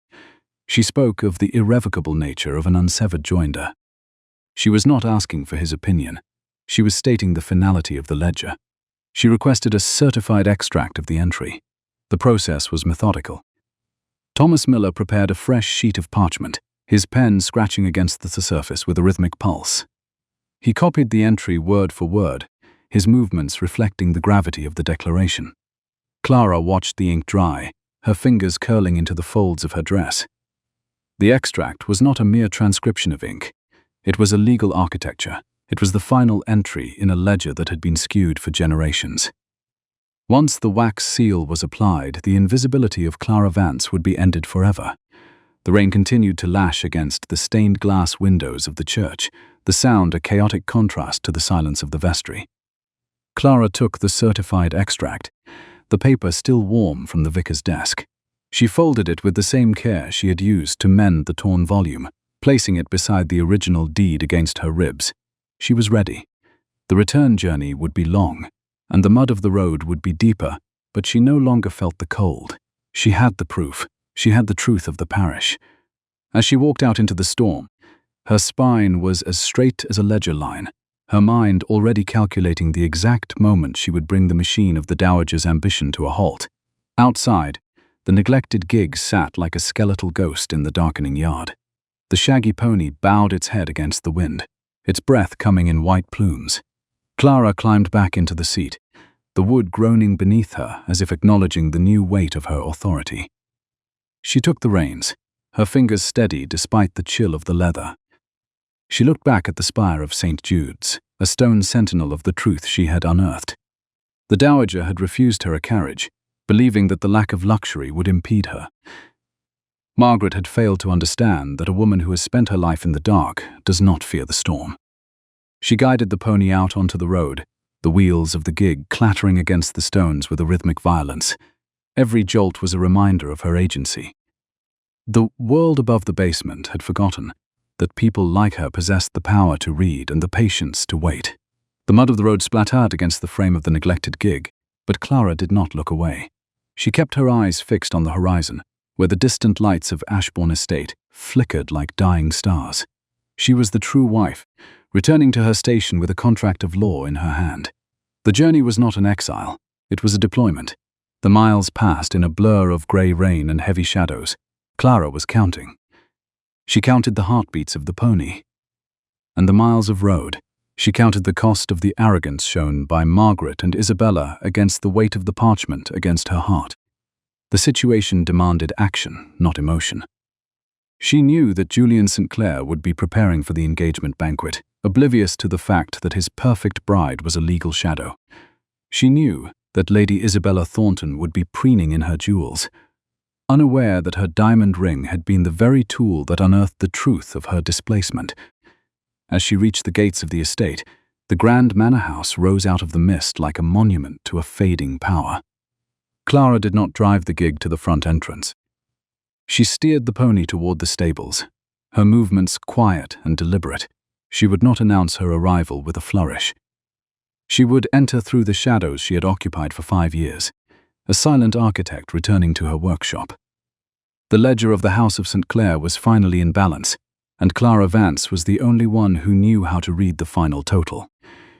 She spoke of the irrevocable nature of an unsevered joinder. She was not asking for his opinion. She was stating the finality of the ledger. She requested a certified extract of the entry. The process was methodical. Thomas Miller prepared a fresh sheet of parchment, his pen scratching against the surface with a rhythmic pulse. He copied the entry word for word, his movements reflecting the gravity of the declaration. Clara watched the ink dry, her fingers curling into the folds of her dress. The extract was not a mere transcription of ink. It was a legal architecture. It was the final entry in a ledger that had been skewed for generations. Once the wax seal was applied, the invisibility of Clara Vance would be ended forever. The rain continued to lash against the stained glass windows of the church, the sound a chaotic contrast to the silence of the vestry. Clara took the certified extract, the paper still warm from the vicar's desk. She folded it with the same care she had used to mend the torn volume, placing it beside the original deed against her ribs. She was ready. The return journey would be long, and the mud of the road would be deeper, but she no longer felt the cold. She had the proof. She had the truth of the parish. As she walked out into the storm, her spine was as straight as a ledger line, her mind already calculating the exact moment she would bring the machine of the dowager's ambition to a halt. Outside, the neglected gig sat like a skeletal ghost in the darkening yard. The shaggy pony bowed its head against the wind, its breath coming in white plumes. Clara climbed back into the seat, the wood groaning beneath her as if acknowledging the new weight of her authority. She took the reins, her fingers steady despite the chill of the leather. She looked back at the spire of St. Jude's, a stone sentinel of the truth she had unearthed. The dowager had refused her a carriage, believing that the lack of luxury would impede her. Margaret had failed to understand that a woman who has spent her life in the dark does not fear the storm. She guided the pony out onto the road, the wheels of the gig clattering against the stones with a rhythmic violence. Every jolt was a reminder of her agency. The world above the basement had forgotten that people like her possessed the power to read and the patience to wait. The mud of the road splattered against the frame of the neglected gig, but Clara did not look away. She kept her eyes fixed on the horizon, where the distant lights of Ashbourne estate flickered like dying stars. She was the true wife, returning to her station with a contract of law in her hand. The journey was not an exile, it was a deployment. The miles passed in a blur of grey rain and heavy shadows. Clara was counting. She counted the heartbeats of the pony and the miles of road. She counted the cost of the arrogance shown by Margaret and Isabella against the weight of the parchment against her heart. The situation demanded action, not emotion. She knew that Julian St. Clair would be preparing for the engagement banquet, oblivious to the fact that his perfect bride was a legal shadow. She knew that Lady Isabella Thornton would be preening in her jewels, unaware that her diamond ring had been the very tool that unearthed the truth of her displacement. As she reached the gates of the estate, the grand manor house rose out of the mist like a monument to a fading power. Clara did not drive the gig to the front entrance. She steered the pony toward the stables, her movements quiet and deliberate. She would not announce her arrival with a flourish. She would enter through the shadows she had occupied for 5 years, a silent architect returning to her workshop. The ledger of the House of St. Clair was finally in balance, and Clara Vance was the only one who knew how to read the final total.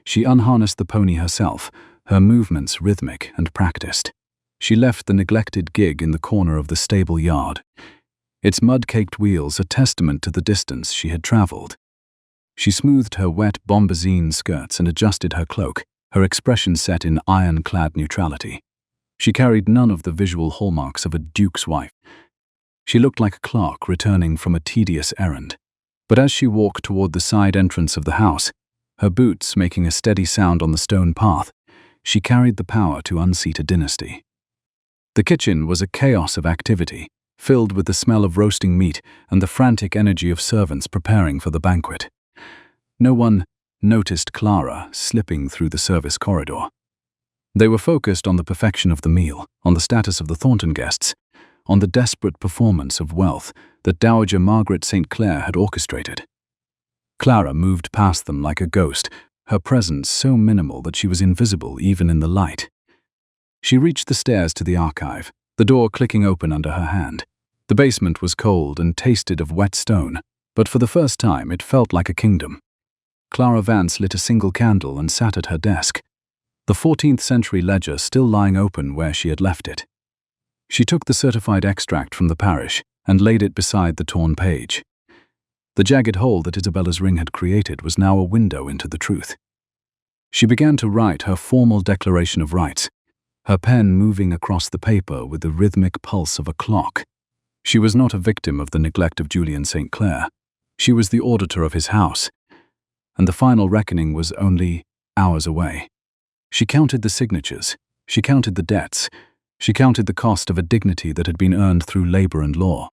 She unharnessed the pony herself, her movements rhythmic and practiced. She left the neglected gig in the corner of the stable yard, its mud-caked wheels a testament to the distance she had traveled. She smoothed her wet bombazine skirts and adjusted her cloak, her expression set in iron-clad neutrality. She carried none of the visual hallmarks of a duke's wife. She looked like a clerk returning from a tedious errand. But as she walked toward the side entrance of the house, her boots making a steady sound on the stone path, she carried the power to unseat a dynasty. The kitchen was a chaos of activity, filled with the smell of roasting meat and the frantic energy of servants preparing for the banquet. No one noticed Clara slipping through the service corridor. They were focused on the perfection of the meal, on the status of the Thornton guests, on the desperate performance of wealth that Dowager Margaret St. Clair had orchestrated. Clara moved past them like a ghost, her presence so minimal that she was invisible even in the light. She reached the stairs to the archive, the door clicking open under her hand. The basement was cold and tasted of wet stone, but for the first time it felt like a kingdom. Clara Vance lit a single candle and sat at her desk, the 14th century ledger still lying open where she had left it. She took the certified extract from the parish and laid it beside the torn page. The jagged hole that Isabella's ring had created was now a window into the truth. She began to write her formal declaration of rights, her pen moving across the paper with the rhythmic pulse of a clock. She was not a victim of the neglect of Julian St. Clair. She was the auditor of his house, and the final reckoning was only hours away. She counted the signatures, she counted the debts, she counted the cost of a dignity that had been earned through labor and law.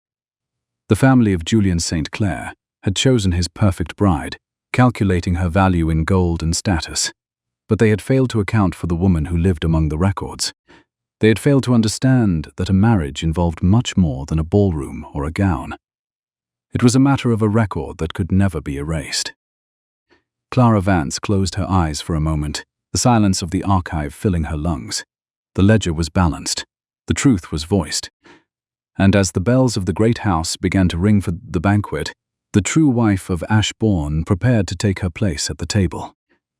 The family of Julian St. Clair had chosen his perfect bride, calculating her value in gold and status. But they had failed to account for the woman who lived among the records. They had failed to understand that a marriage involved much more than a ballroom or a gown. It was a matter of a record that could never be erased. Clara Vance closed her eyes for a moment, the silence of the archive filling her lungs. The ledger was balanced. The truth was voiced. And as the bells of the great house began to ring for the banquet, the true wife of Ashbourne prepared to take her place at the table.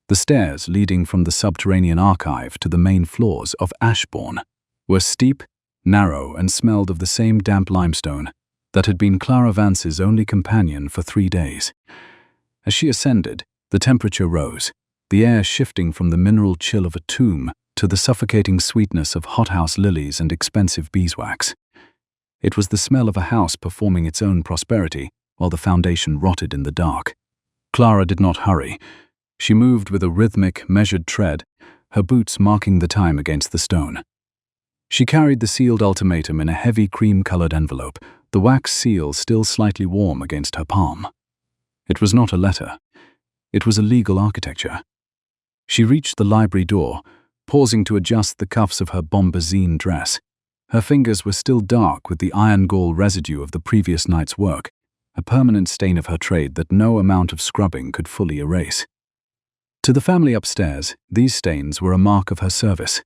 The stairs leading from the subterranean archive to the main floors of Ashbourne were steep, narrow, and smelled of the same damp limestone that had been Clara Vance's only companion for 3 days. As she ascended, the temperature rose, the air shifting from the mineral chill of a tomb to the suffocating sweetness of hothouse lilies and expensive beeswax. It was the smell of a house performing its own prosperity while the foundation rotted in the dark. Clara did not hurry. She moved with a rhythmic, measured tread, her boots marking the time against the stone. She carried the sealed ultimatum in a heavy cream-colored envelope, the wax seal still slightly warm against her palm. It was not a letter. It was a legal architecture. She reached the library door, pausing to adjust the cuffs of her bombazine dress. Her fingers were still dark with the iron-gall residue of the previous night's work, a permanent stain of her trade that no amount of scrubbing could fully erase. To the family upstairs, these stains were a mark of her service,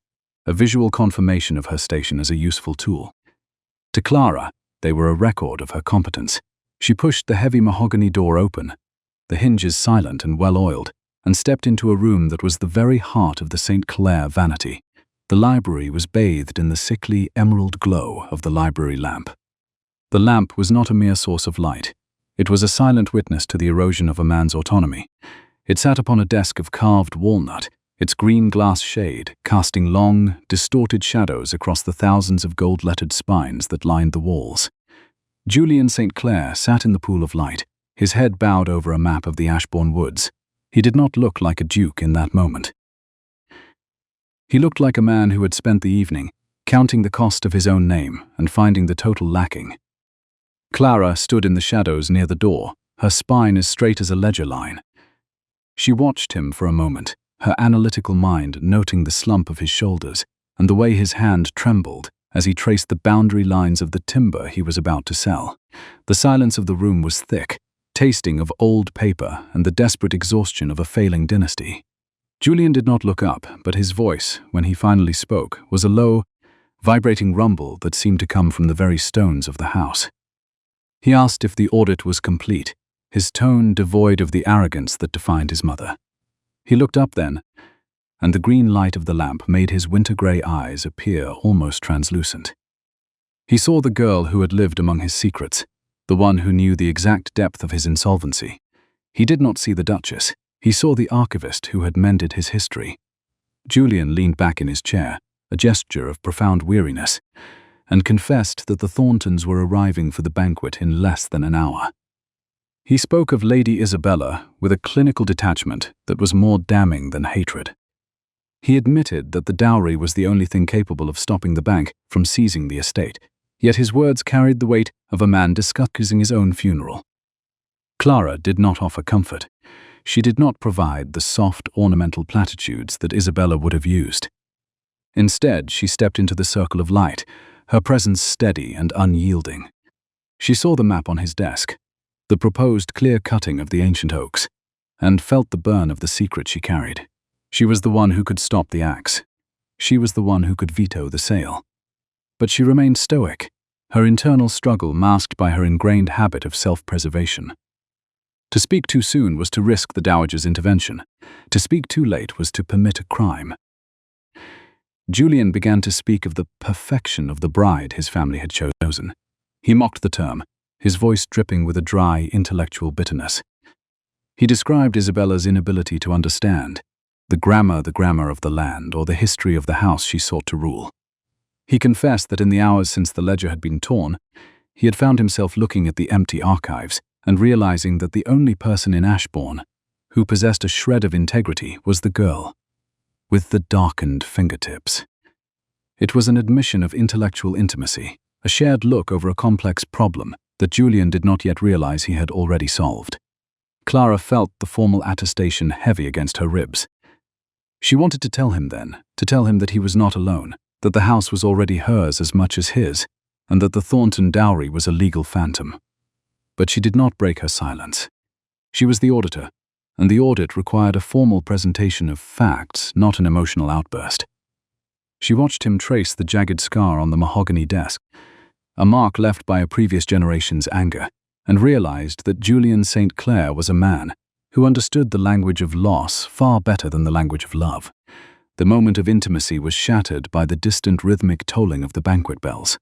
a visual confirmation of her station as a useful tool. To Clara, they were a record of her competence. She pushed the heavy mahogany door open, the hinges silent and well-oiled, and stepped into a room that was the very heart of the St. Clair vanity. The library was bathed in the sickly emerald glow of the library lamp. The lamp was not a mere source of light. It was a silent witness to the erosion of a man's autonomy. It sat upon a desk of carved walnut, its green glass shade casting long, distorted shadows across the thousands of gold-lettered spines that lined the walls. Julian St. Clair sat in the pool of light, his head bowed over a map of the Ashbourne woods. He did not look like a duke in that moment. He looked like a man who had spent the evening counting the cost of his own name and finding the total lacking. Clara stood in the shadows near the door, her spine as straight as a ledger line. She watched him for a moment, her analytical mind noting the slump of his shoulders and the way his hand trembled as he traced the boundary lines of the timber he was about to sell. The silence of the room was thick, tasting of old paper and the desperate exhaustion of a failing dynasty. Julian did not look up, but his voice, when he finally spoke, was a low, vibrating rumble that seemed to come from the very stones of the house. He asked if the audit was complete, his tone devoid of the arrogance that defined his mother. He looked up then, and the green light of the lamp made his winter-grey eyes appear almost translucent. He saw the girl who had lived among his secrets, the one who knew the exact depth of his insolvency. He did not see the Duchess. He saw the archivist who had mended his history. Julian leaned back in his chair, a gesture of profound weariness, and confessed that the Thorntons were arriving for the banquet in less than an hour. He spoke of Lady Isabella with a clinical detachment that was more damning than hatred. He admitted that the dowry was the only thing capable of stopping the bank from seizing the estate, yet his words carried the weight of a man discussing his own funeral. Clara did not offer comfort. She did not provide the soft, ornamental platitudes that Isabella would have used. Instead, she stepped into the circle of light, her presence steady and unyielding. She saw the map on his desk, the proposed clear cutting of the ancient oaks, and felt the burn of the secret she carried. She was the one who could stop the axe. She was the one who could veto the sale. But she remained stoic, her internal struggle masked by her ingrained habit of self-preservation. To speak too soon was to risk the dowager's intervention. To speak too late was to permit a crime. Julian began to speak of the perfection of the bride his family had chosen. He mocked the term, his voice dripping with a dry, intellectual bitterness. He described Isabella's inability to understand the grammar of the land or the history of the house she sought to rule. He confessed that in the hours since the ledger had been torn, he had found himself looking at the empty archives and realizing that the only person in Ashbourne who possessed a shred of integrity was the girl, with the darkened fingertips. It was an admission of intellectual intimacy, a shared look over a complex problem that Julian did not yet realize he had already solved. Clara felt the formal attestation heavy against her ribs. She wanted to tell him then, to tell him that he was not alone, that the house was already hers as much as his, and that the Thornton dowry was a legal phantom. But she did not break her silence. She was the auditor, and the audit required a formal presentation of facts, not an emotional outburst. She watched him trace the jagged scar on the mahogany desk, a mark left by a previous generation's anger, and realized that Julian St. Clair was a man who understood the language of loss far better than the language of love. The moment of intimacy was shattered by the distant rhythmic tolling of the banquet bells.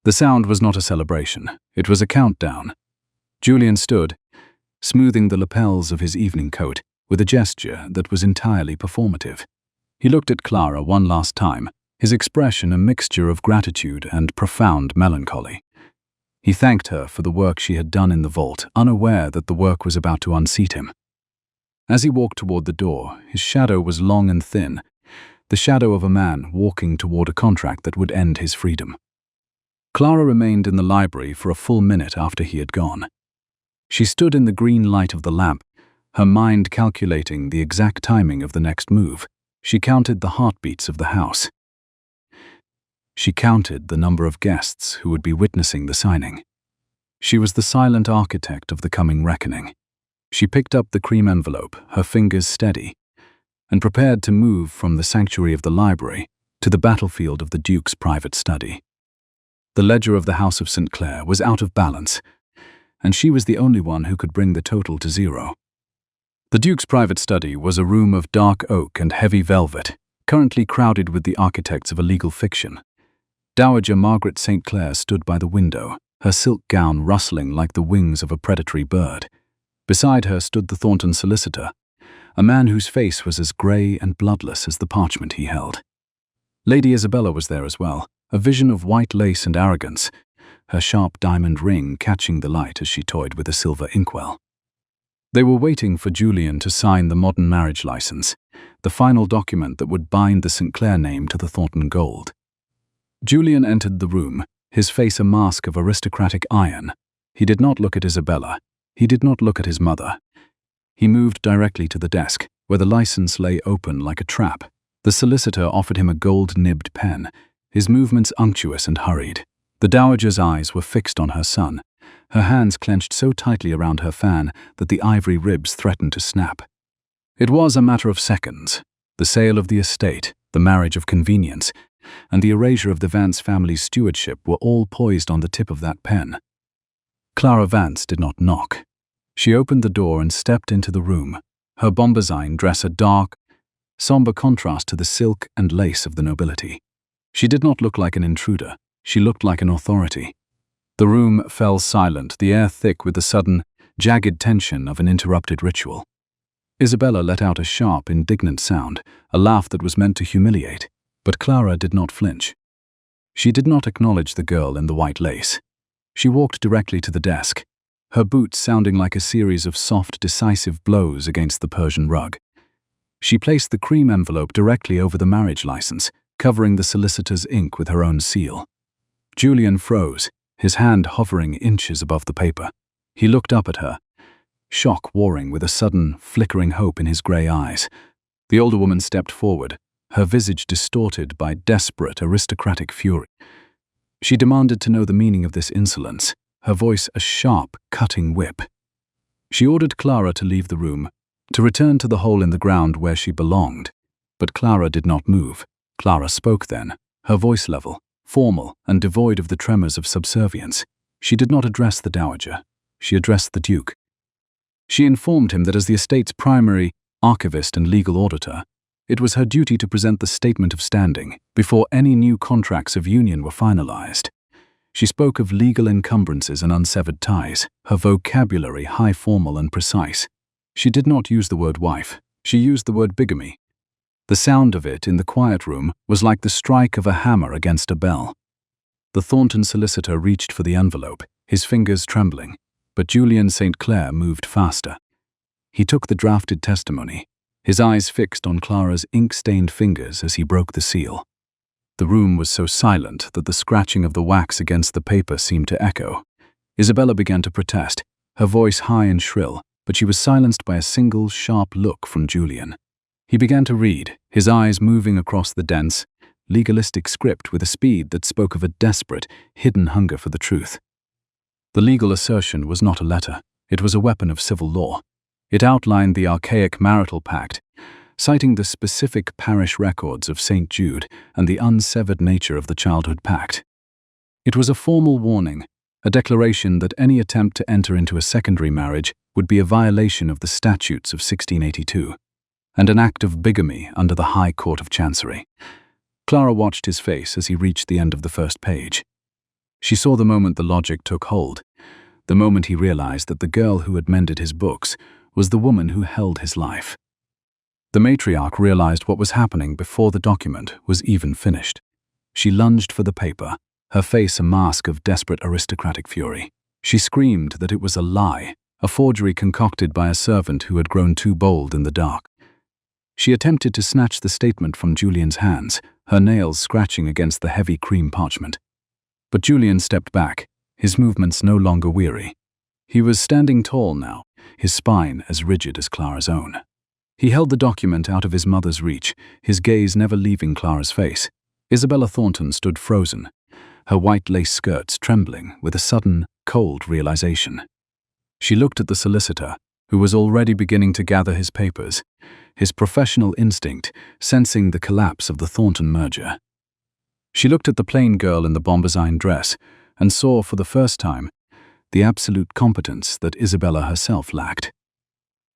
The sound was not a celebration, it was a countdown. Julian stood, smoothing the lapels of his evening coat with a gesture that was entirely performative. He looked at Clara one last time, his expression a mixture of gratitude and profound melancholy. He thanked her for the work she had done in the vault, unaware that the work was about to unseat him. As he walked toward the door, his shadow was long and thin, the shadow of a man walking toward a contract that would end his freedom. Clara remained in the library for a full minute after he had gone. She stood in the green light of the lamp, her mind calculating the exact timing of the next move. She counted the heartbeats of the house. She counted the number of guests who would be witnessing the signing. She was the silent architect of the coming reckoning. She picked up the cream envelope, her fingers steady, and prepared to move from the sanctuary of the library to the battlefield of the Duke's private study. The ledger of the House of St. Clair was out of balance, and she was the only one who could bring the total to zero. The Duke's private study was a room of dark oak and heavy velvet, currently crowded with the architects of a legal fiction. Dowager Margaret St. Clair stood by the window, her silk gown rustling like the wings of a predatory bird. Beside her stood the Thornton solicitor, a man whose face was as grey and bloodless as the parchment he held. Lady Isabella was there as well, a vision of white lace and arrogance, her sharp diamond ring catching the light as she toyed with a silver inkwell. They were waiting for Julian to sign the modern marriage license, the final document that would bind the St. Clair name to the Thornton gold. Julian entered the room, his face a mask of aristocratic iron. He did not look at Isabella. He did not look at his mother. He moved directly to the desk, where the license lay open like a trap. The solicitor offered him a gold-nibbed pen, his movements unctuous and hurried. The dowager's eyes were fixed on her son, her hands clenched so tightly around her fan that the ivory ribs threatened to snap. It was a matter of seconds. The sale of the estate, the marriage of convenience, and the erasure of the Vance family's stewardship were all poised on the tip of that pen. Clara Vance did not knock. She opened the door and stepped into the room, her bombazine dress a dark, somber contrast to the silk and lace of the nobility. She did not look like an intruder. She looked like an authority. The room fell silent, the air thick with the sudden, jagged tension of an interrupted ritual. Isabella let out a sharp, indignant sound, a laugh that was meant to humiliate, but Clara did not flinch. She did not acknowledge the girl in the white lace. She walked directly to the desk, her boots sounding like a series of soft, decisive blows against the Persian rug. She placed the cream envelope directly over the marriage license, covering the solicitor's ink with her own seal. Julian froze, his hand hovering inches above the paper. He looked up at her, shock warring with a sudden, flickering hope in his grey eyes. The older woman stepped forward, her visage distorted by desperate, aristocratic fury. She demanded to know the meaning of this insolence, her voice a sharp, cutting whip. She ordered Clara to leave the room, to return to the hole in the ground where she belonged. But Clara did not move. Clara spoke then, her voice level, formal, and devoid of the tremors of subservience. She did not address the dowager. She addressed the Duke. She informed him that as the estate's primary archivist and legal auditor, it was her duty to present the statement of standing before any new contracts of union were finalized. She spoke of legal encumbrances and unsevered ties, her vocabulary high formal and precise. She did not use the word wife. She used the word bigamy. The sound of it in the quiet room was like the strike of a hammer against a bell. The Thornton solicitor reached for the envelope, his fingers trembling, but Julian St. Clair moved faster. He took the drafted testimony, his eyes fixed on Clara's ink-stained fingers as he broke the seal. The room was so silent that the scratching of the wax against the paper seemed to echo. Isabella began to protest, her voice high and shrill, but she was silenced by a single, sharp look from Julian. He began to read, his eyes moving across the dense, legalistic script with a speed that spoke of a desperate, hidden hunger for the truth. The legal assertion was not a letter. It was a weapon of civil law. It outlined the archaic marital pact, citing the specific parish records of St. Jude and the unsevered nature of the childhood pact. It was a formal warning, a declaration that any attempt to enter into a secondary marriage would be a violation of the statutes of 1682, and an act of bigamy under the High Court of Chancery. Clara watched his face as he reached the end of the first page. She saw the moment the logic took hold, the moment he realized that the girl who had mended his books was the woman who held his life. The matriarch realized what was happening before the document was even finished. She lunged for the paper, her face a mask of desperate aristocratic fury. She screamed that it was a lie, a forgery concocted by a servant who had grown too bold in the dark. She attempted to snatch the statement from Julian's hands, her nails scratching against the heavy cream parchment. But Julian stepped back, his movements no longer weary. He was standing tall now, his spine as rigid as Clara's own. He held the document out of his mother's reach, his gaze never leaving Clara's face. Isabella Thornton stood frozen, her white lace skirts trembling with a sudden, cold realization. She looked at the solicitor, who was already beginning to gather his papers, his professional instinct sensing the collapse of the Thornton merger. She looked at the plain girl in the bombazine dress and saw for the first time the absolute competence that Isabella herself lacked.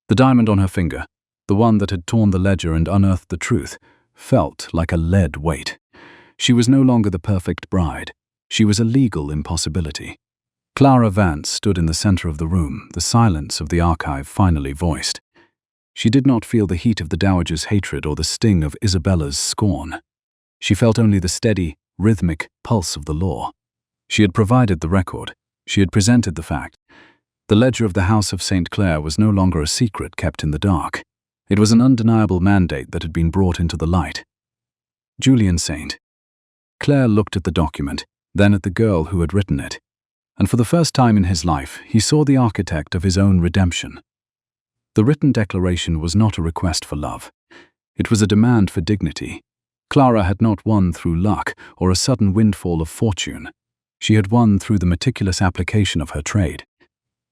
The diamond on her finger, the one that had torn the ledger and unearthed the truth, felt like a lead weight. She was no longer the perfect bride. She was a legal impossibility. Clara Vance stood in the center of the room, the silence of the archive finally voiced. She did not feel the heat of the dowager's hatred or the sting of Isabella's scorn. She felt only the steady, rhythmic pulse of the law. She had provided the record. She had presented the fact. The ledger of the House of St. Clair was no longer a secret kept in the dark. It was an undeniable mandate that had been brought into the light. Julian St. Clair looked at the document, then at the girl who had written it, and for the first time in his life he saw the architect of his own redemption. The written declaration was not a request for love. It was a demand for dignity. Clara had not won through luck or a sudden windfall of fortune. She had won through the meticulous application of her trade.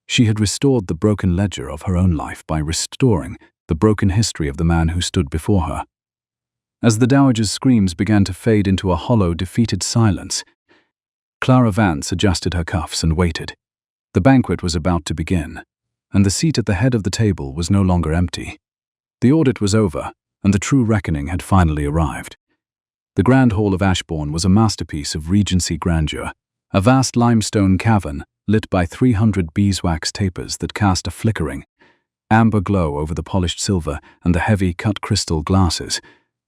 She had restored the broken ledger of her own life by restoring the broken history of the man who stood before her. As the dowager's screams began to fade into a hollow, defeated silence, Clara Vance adjusted her cuffs and waited. The banquet was about to begin, and the seat at the head of the table was no longer empty. The audit was over, and the true reckoning had finally arrived. The Grand Hall of Ashbourne was a masterpiece of Regency grandeur, a vast limestone cavern lit by 300 beeswax tapers that cast a flickering, amber glow over the polished silver and the heavy cut crystal glasses.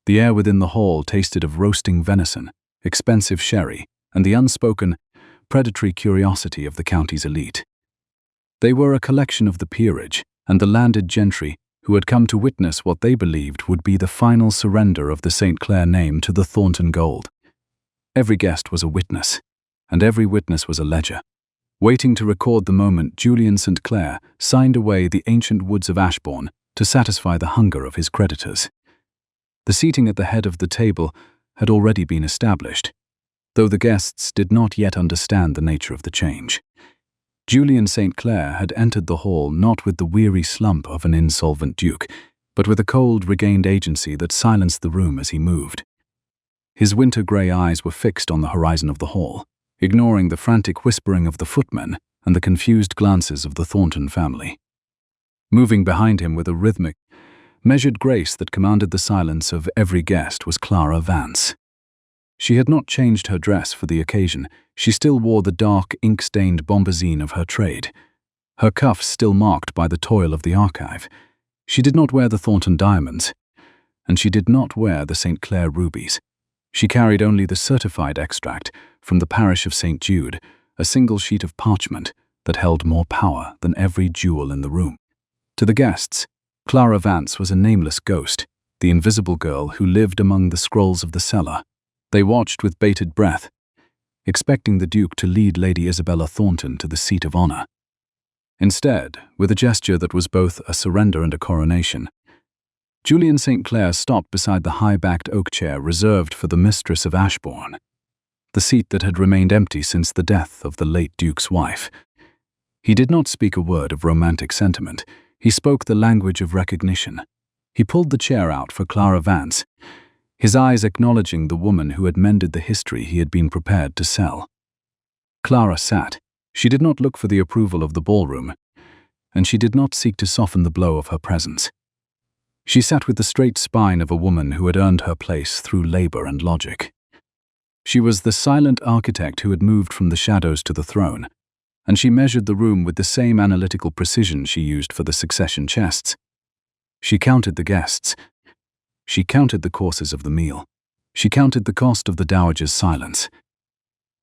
The air within the hall tasted of roasting venison, expensive sherry, and the unspoken, predatory curiosity of the county's elite. They were a collection of the peerage and the landed gentry who had come to witness what they believed would be the final surrender of the St. Clair name to the Thornton gold. Every guest was a witness, and every witness was a ledger. Waiting to record the moment, Julian St. Clair signed away the ancient woods of Ashbourne to satisfy the hunger of his creditors. The seating at the head of the table had already been established, though the guests did not yet understand the nature of the change. Julian St. Clair had entered the hall not with the weary slump of an insolvent duke, but with a cold, regained agency that silenced the room as he moved. His winter-grey eyes were fixed on the horizon of the hall, ignoring the frantic whispering of the footmen and the confused glances of the Thornton family. Moving behind him with a rhythmic, measured grace that commanded the silence of every guest was Clara Vance. She had not changed her dress for the occasion. She still wore the dark, ink-stained bombazine of her trade, her cuffs still marked by the toil of the archive. She did not wear the Thornton diamonds, and she did not wear the St. Clair rubies. She carried only the certified extract from the parish of St. Jude, a single sheet of parchment that held more power than every jewel in the room. To the guests, Clara Vance was a nameless ghost, the invisible girl who lived among the scrolls of the cellar. They watched with bated breath, expecting the Duke to lead Lady Isabella Thornton to the seat of honor. Instead, with a gesture that was both a surrender and a coronation, Julian St. Clair stopped beside the high-backed oak chair reserved for the mistress of Ashbourne, the seat that had remained empty since the death of the late Duke's wife. He did not speak a word of romantic sentiment. He spoke the language of recognition. He pulled the chair out for Clara Vance, his eyes acknowledging the woman who had mended the history he had been prepared to sell. Clara sat. She did not look for the approval of the ballroom, and she did not seek to soften the blow of her presence. She sat with the straight spine of a woman who had earned her place through labor and logic. She was the silent architect who had moved from the shadows to the throne, and she measured the room with the same analytical precision she used for the succession chests. She counted the guests. She counted the courses of the meal. She counted the cost of the dowager's silence.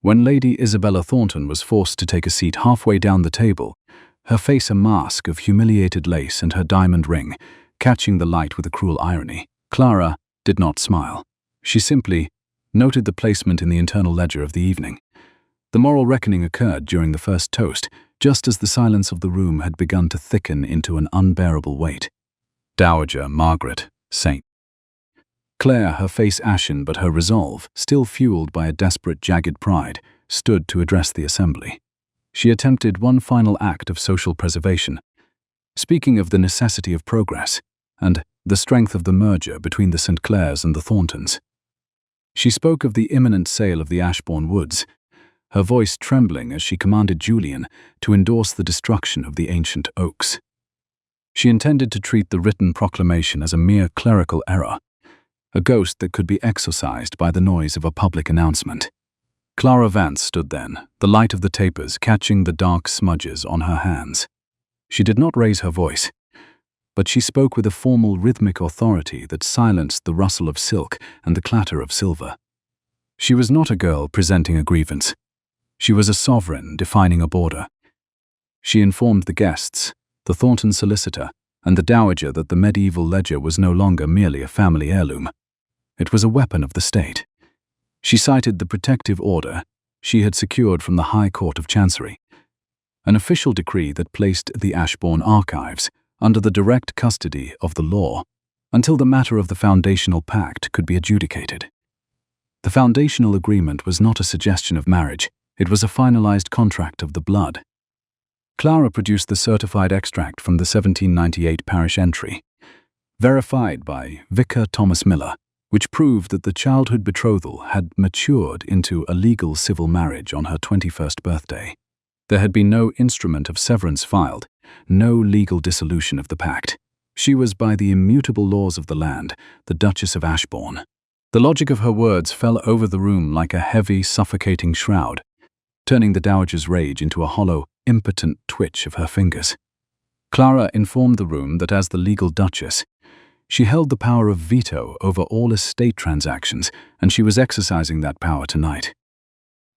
When Lady Isabella Thornton was forced to take a seat halfway down the table, her face a mask of humiliated lace and her diamond ring, catching the light with a cruel irony, Clara did not smile. She simply noted the placement in the internal ledger of the evening. The moral reckoning occurred during the first toast, just as the silence of the room had begun to thicken into an unbearable weight. Dowager Margaret, St. Clair, her face ashen but her resolve, still fueled by a desperate, jagged pride, stood to address the assembly. She attempted one final act of social preservation, speaking of the necessity of progress and the strength of the merger between the St. Clairs and the Thorntons. She spoke of the imminent sale of the Ashbourne woods, her voice trembling as she commanded Julian to endorse the destruction of the ancient oaks. She intended to treat the written proclamation as a mere clerical error, a ghost that could be exorcised by the noise of a public announcement. Clara Vance stood then, the light of the tapers catching the dark smudges on her hands. She did not raise her voice, but she spoke with a formal rhythmic authority that silenced the rustle of silk and the clatter of silver. She was not a girl presenting a grievance. She was a sovereign defining a border. She informed the guests, the Thornton solicitor, and the dowager that the medieval ledger was no longer merely a family heirloom. It was a weapon of the state. She cited the protective order she had secured from the High Court of Chancery, an official decree that placed the Ashbourne archives under the direct custody of the law until the matter of the foundational pact could be adjudicated. The foundational agreement was not a suggestion of marriage, it was a finalized contract of the blood. Clara produced the certified extract from the 1798 parish entry, verified by Vicar Thomas Miller, which proved that the childhood betrothal had matured into a legal civil marriage on her 21st birthday. There had been no instrument of severance filed, no legal dissolution of the pact. She was, by the immutable laws of the land, the Duchess of Ashbourne. The logic of her words fell over the room like a heavy, suffocating shroud, turning the dowager's rage into a hollow, impotent twitch of her fingers. Clara informed the room that as the legal duchess, she held the power of veto over all estate transactions, and she was exercising that power tonight.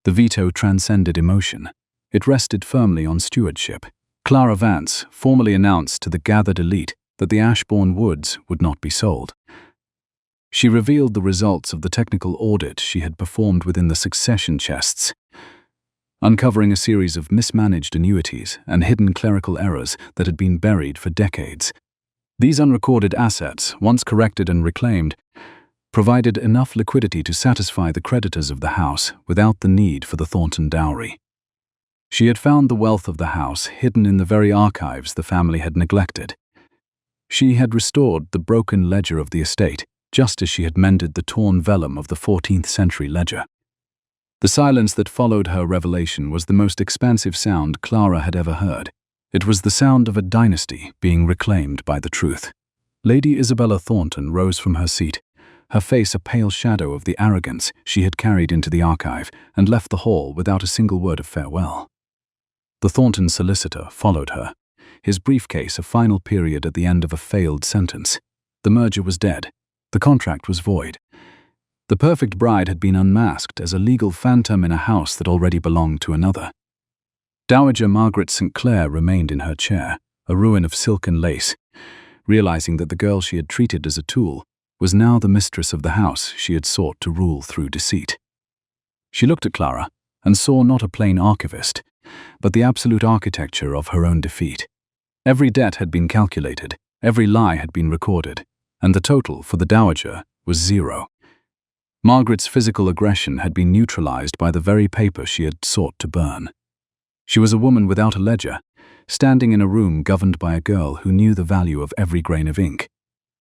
The veto transcended emotion. It rested firmly on stewardship. Clara Vance formally announced to the gathered elite that the Ashbourne woods would not be sold. She revealed the results of the technical audit she had performed within the succession chests. uncovering a series of mismanaged annuities and hidden clerical errors that had been buried for decades. These unrecorded assets, once corrected and reclaimed, provided enough liquidity to satisfy the creditors of the house without the need for the Thornton dowry. She had found the wealth of the house hidden in the very archives the family had neglected. She had restored the broken ledger of the estate, just as she had mended the torn vellum of the 14th century ledger. The silence that followed her revelation was the most expansive sound Clara had ever heard. It was the sound of a dynasty being reclaimed by the truth. Lady Isabella Thornton rose from her seat, her face a pale shadow of the arrogance she had carried into the archive, and left the hall without a single word of farewell. The Thornton solicitor followed her, his briefcase a final period at the end of a failed sentence. The merger was dead. The contract was void. The perfect bride had been unmasked as a legal phantom in a house that already belonged to another. Dowager Margaret St. Clair remained in her chair, a ruin of silk and lace, realizing that the girl she had treated as a tool was now the mistress of the house she had sought to rule through deceit. She looked at Clara and saw not a plain archivist, but the absolute architecture of her own defeat. Every debt had been calculated, every lie had been recorded, and the total for the dowager was 0. Margaret's physical aggression had been neutralized by the very paper she had sought to burn. She was a woman without a ledger, standing in a room governed by a girl who knew the value of every grain of ink.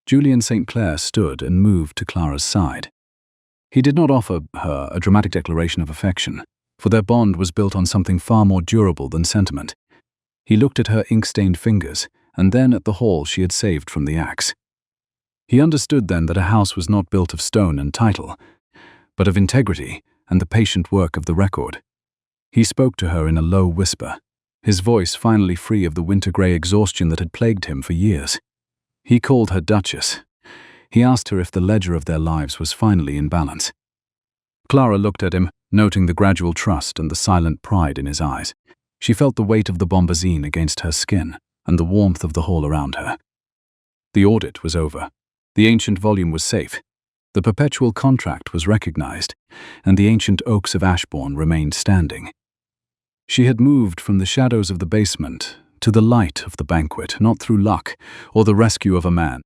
Julian St. stood and moved to Clara's side. He did not offer her a dramatic declaration of affection, for their bond was built on something far more durable than sentiment. He looked at her ink-stained fingers, and then at the haul she had saved from the axe. He understood then that a house was not built of stone and title, but of integrity and the patient work of the record. He spoke to her in a low whisper, his voice finally free of the winter-grey exhaustion that had plagued him for years. He called her Duchess. He asked her if the ledger of their lives was finally in balance. Clara looked at him, noting the gradual trust and the silent pride in his eyes. She felt the weight of the bombazine against her skin and the warmth of the hall around her. The audit was over. The ancient volume was safe. The perpetual contract was recognized, and the ancient oaks of Ashbourne remained standing. She had moved from the shadows of the basement to the light of the banquet, not through luck or the rescue of a man,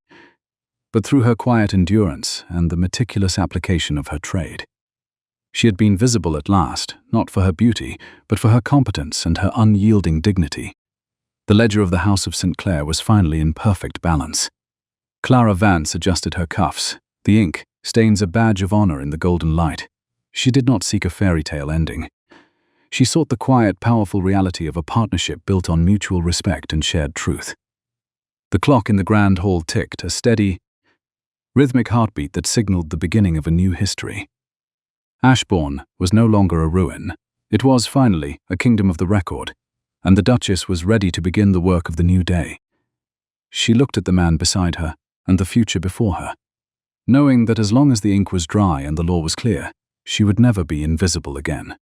but through her quiet endurance and the meticulous application of her trade. She had been visible at last, not for her beauty, but for her competence and her unyielding dignity. The ledger of the House of St. Clair was finally in perfect balance. Clara Vance adjusted her cuffs. The ink stains a badge of honor in the golden light. She did not seek a fairy tale ending. She sought the quiet, powerful reality of a partnership built on mutual respect and shared truth. The clock in the grand hall ticked, a steady, rhythmic heartbeat that signaled the beginning of a new history. Ashbourne was no longer a ruin. It was, finally, a kingdom of the record, and the Duchess was ready to begin the work of the new day. She looked at the man beside her and the future before her, knowing that as long as the ink was dry and the law was clear, she would never be invisible again.